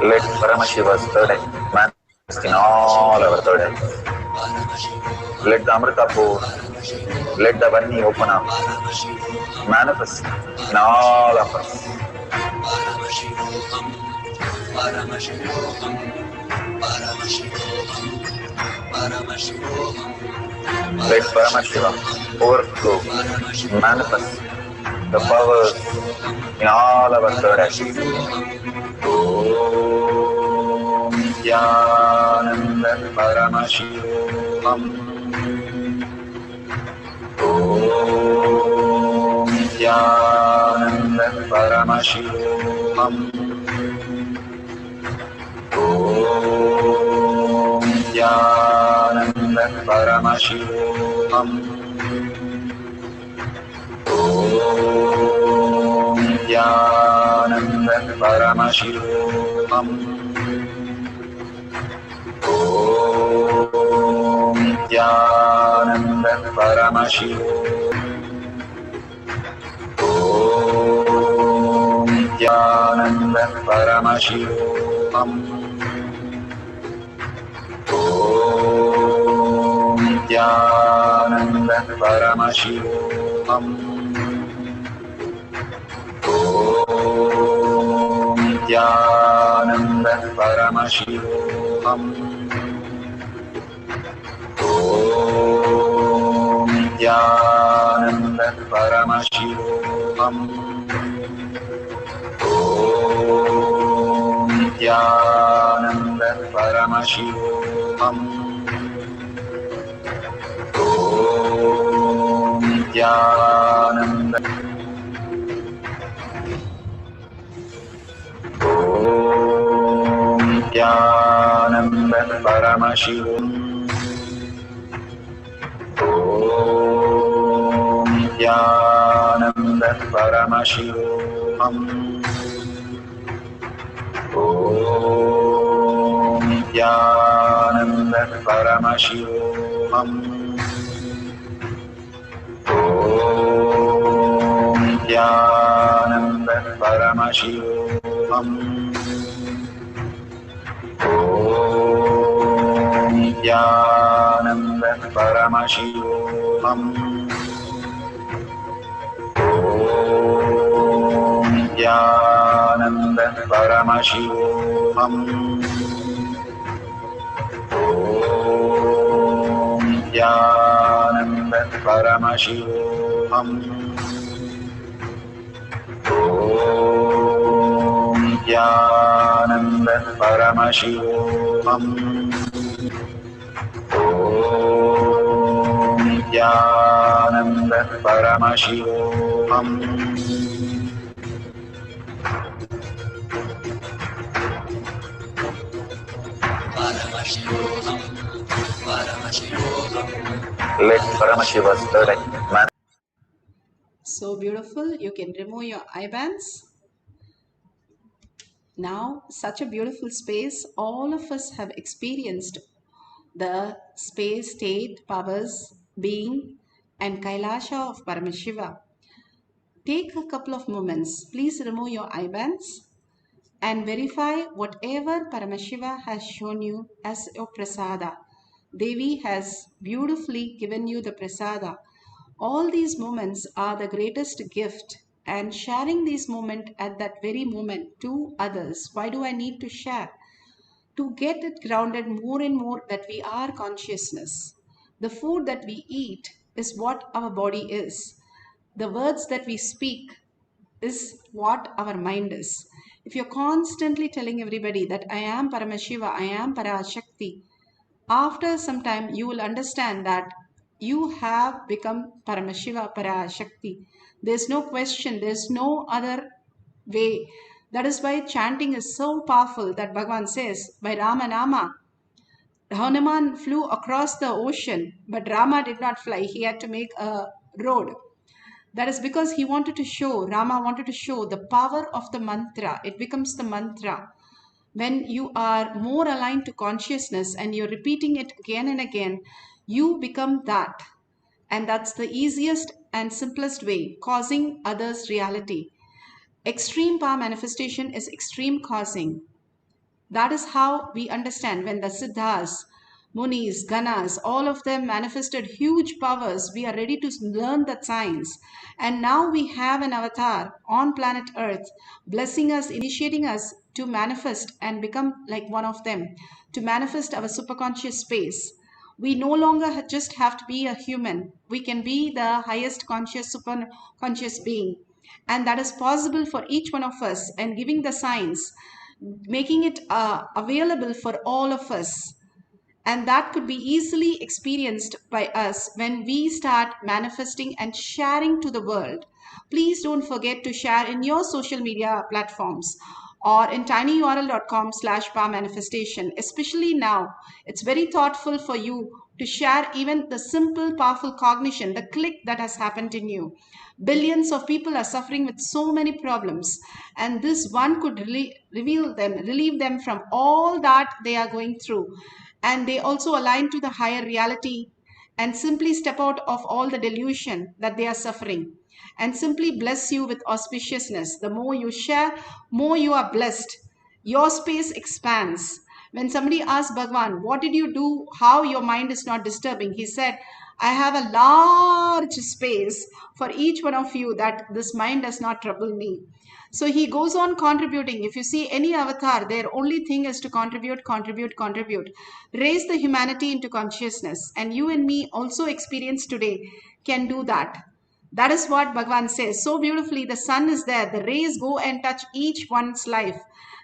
Let Paramashiva's third eye manifest in all our third eyes. Let the Amrita pour, let the Varni open up, manifest in all of us. Let Paramashiva overflow, manifest the powers in all our third eyes. Om Nithyananda Paramashivoham. Om Nithyananda Paramashivoham. Om Nithyananda Paramashivoham. Om Nithyananda Paramashivoham. Om Nithyananda Paramashivoham. Om Nithyananda Paramashivoham. Om Nithyananda Paramashivoham. Om Nithyananda Paramashivoham. Om Nithyananda Paramashivoham. Om Nithyananda Paramashivoham. Om Nithyananda Om Nithyananda Paramashivoham. Om Nithyananda Paramashivoham. Om Nithyananda Paramashivoham. Om Nithyananda Paramashivoham. Om Nithyananda Paramashivoham. Om Nithyananda Paramashivoham. Om Nithyananda Paramashivoham. Om Nithyananda Paramashivoham. Om Nithyananda Paramashivoham. Let Paramashiva's third eye manifest. So beautiful. You can remove your eye bands. Now, such a beautiful space, all of us have experienced the space, state, powers, being, and Kailasa of Paramashiva. Take a couple of moments. Please remove your eyebands and verify whatever Paramashiva has shown you as your prasada. Devi has beautifully given you the prasada. All these moments are the greatest gift, and sharing these moments at that very moment to others. Why do I need to share? To get it grounded more and more that we are consciousness. The food that we eat is what our body is. The words that we speak is what our mind is. If you're constantly telling everybody that I am Paramashiva, I am Parashakti, after some time you will understand that you have become Paramashiva, Parashakti. There's no question, there's no other way. That is why chanting is so powerful that Bhagavan says, by Rama Nama, Hanuman flew across the ocean, but Rama did not fly. He had to make a road. That is because he wanted to show, Rama wanted to show the power of the mantra. It becomes the mantra. When you are more aligned to consciousness and you're repeating it again and again, you become that. And that's the easiest and simplest way, causing others reality. Extreme power manifestation is extreme causing. That is how we understand when the Siddhas, Munis, Ganas, all of them manifested huge powers. We are ready to learn that science. And now we have an avatar on planet Earth, blessing us, initiating us to manifest and become like one of them, to manifest our superconscious space. We no longer just have to be a human. We can be the highest conscious, superconscious being. And that is possible for each one of us, and giving the science, making it available for all of us. And that could be easily experienced by us when we start manifesting and sharing to the world. Please don't forget to share in your social media platforms or in tinyurl.com/power manifestation. Especially now, it's very thoughtful for you to share even the simple, powerful cognition, the click that has happened in you. Billions of people are suffering with so many problems, and this one could relieve them from all that they are going through. And they also align to the higher reality and simply step out of all the delusion that they are suffering, and simply bless you with auspiciousness. The more you share, more you are blessed. Your space expands. When somebody asks Bhagwan, what did you do? How your mind is not disturbing? He said, I have a large space for each one of you that this mind does not trouble me. So he goes on contributing. If you see any avatar, their only thing is to contribute, contribute, contribute. Raise the humanity into consciousness. And you and me also experience today can do that. That is what Bhagavan says so beautifully. The sun is there. The rays go and touch each one's life.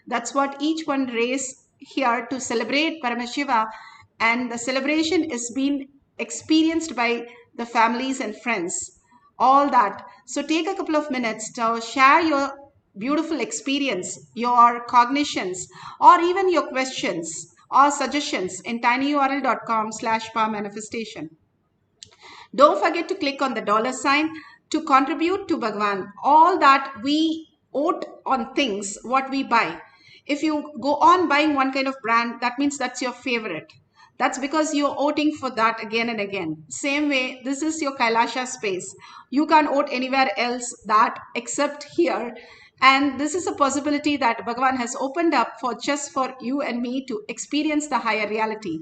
That's what each one rays here to celebrate Paramashiva. And the celebration is being experienced by the families and friends. All that. So take a couple of minutes to share your beautiful experience, your cognitions, or even your questions or suggestions in tinyurl.com/power manifestation. Don't forget to click on the $ to contribute to Bhagwan. All that we vote on things, what we buy. If you go on buying one kind of brand, that means that's your favorite. That's because you're voting for that again and again. Same way, this is your Kailasa space. You can't vote anywhere else that except here. And this is a possibility that Bhagavan has opened up for just for you and me to experience the higher reality.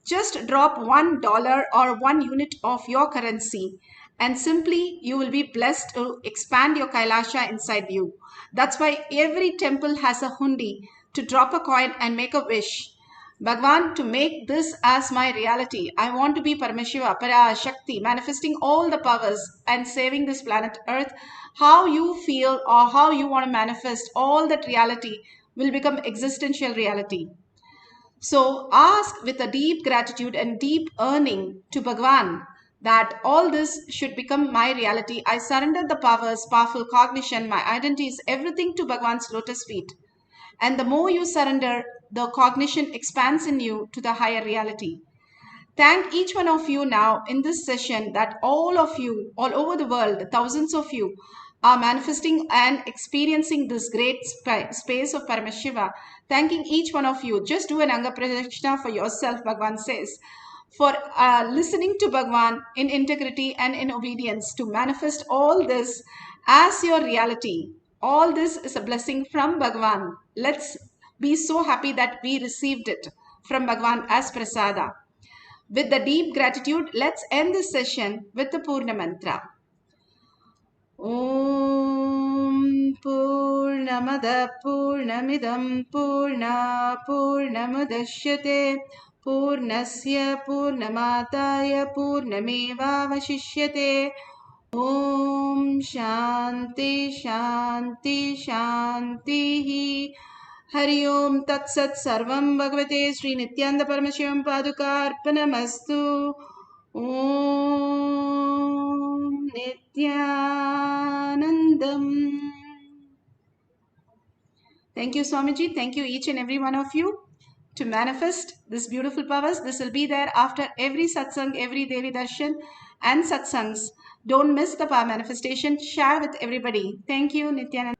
Just drop $1 or 1 unit of your currency, and simply you will be blessed to expand your Kailasa inside you. That's why every temple has a hundi to drop a coin and make a wish. Bhagwan, to make this as my reality, I want to be Paramashiva, Parashakti, manifesting all the powers and saving this planet Earth. How you feel or how you want to manifest all that reality will become existential reality. So ask with a deep gratitude and deep yearning to Bhagwan that all this should become my reality. I surrender the powers, powerful cognition, my identities, everything to Bhagwan's lotus feet. And the more you surrender, the cognition expands in you to the higher reality. Thank each one of you now in this session that all of you, all over the world, the thousands of you, are manifesting and experiencing this great space of Paramashiva. Thanking each one of you. Just do an Anga Pradakshina for yourself, Bhagwan says, for listening to Bhagwan in integrity and in obedience to manifest all this as your reality. All this is a blessing from Bhagwan. Let's be so happy that we received it from Bhagwan as prasada. With the deep gratitude, let's end this session with the Purna Mantra. Om Purnamada Purnamidam Purna Purnamudashyate Purnasya Purnamataya Purnamevavashishyate. Om Shanti Shanti Shanti. Hari Om Tat Sat Sarvam Bhagavate Sri Nithyananda Paramashivam Padukarpanamastu. Om Nithyanandam. Thank you, Swamiji. Thank you, each and every one of you, to manifest this beautiful powers. This will be there after every satsang, every Devi Darshan and satsangs. Don't miss the power manifestation. Share with everybody. Thank you, Nithyananda.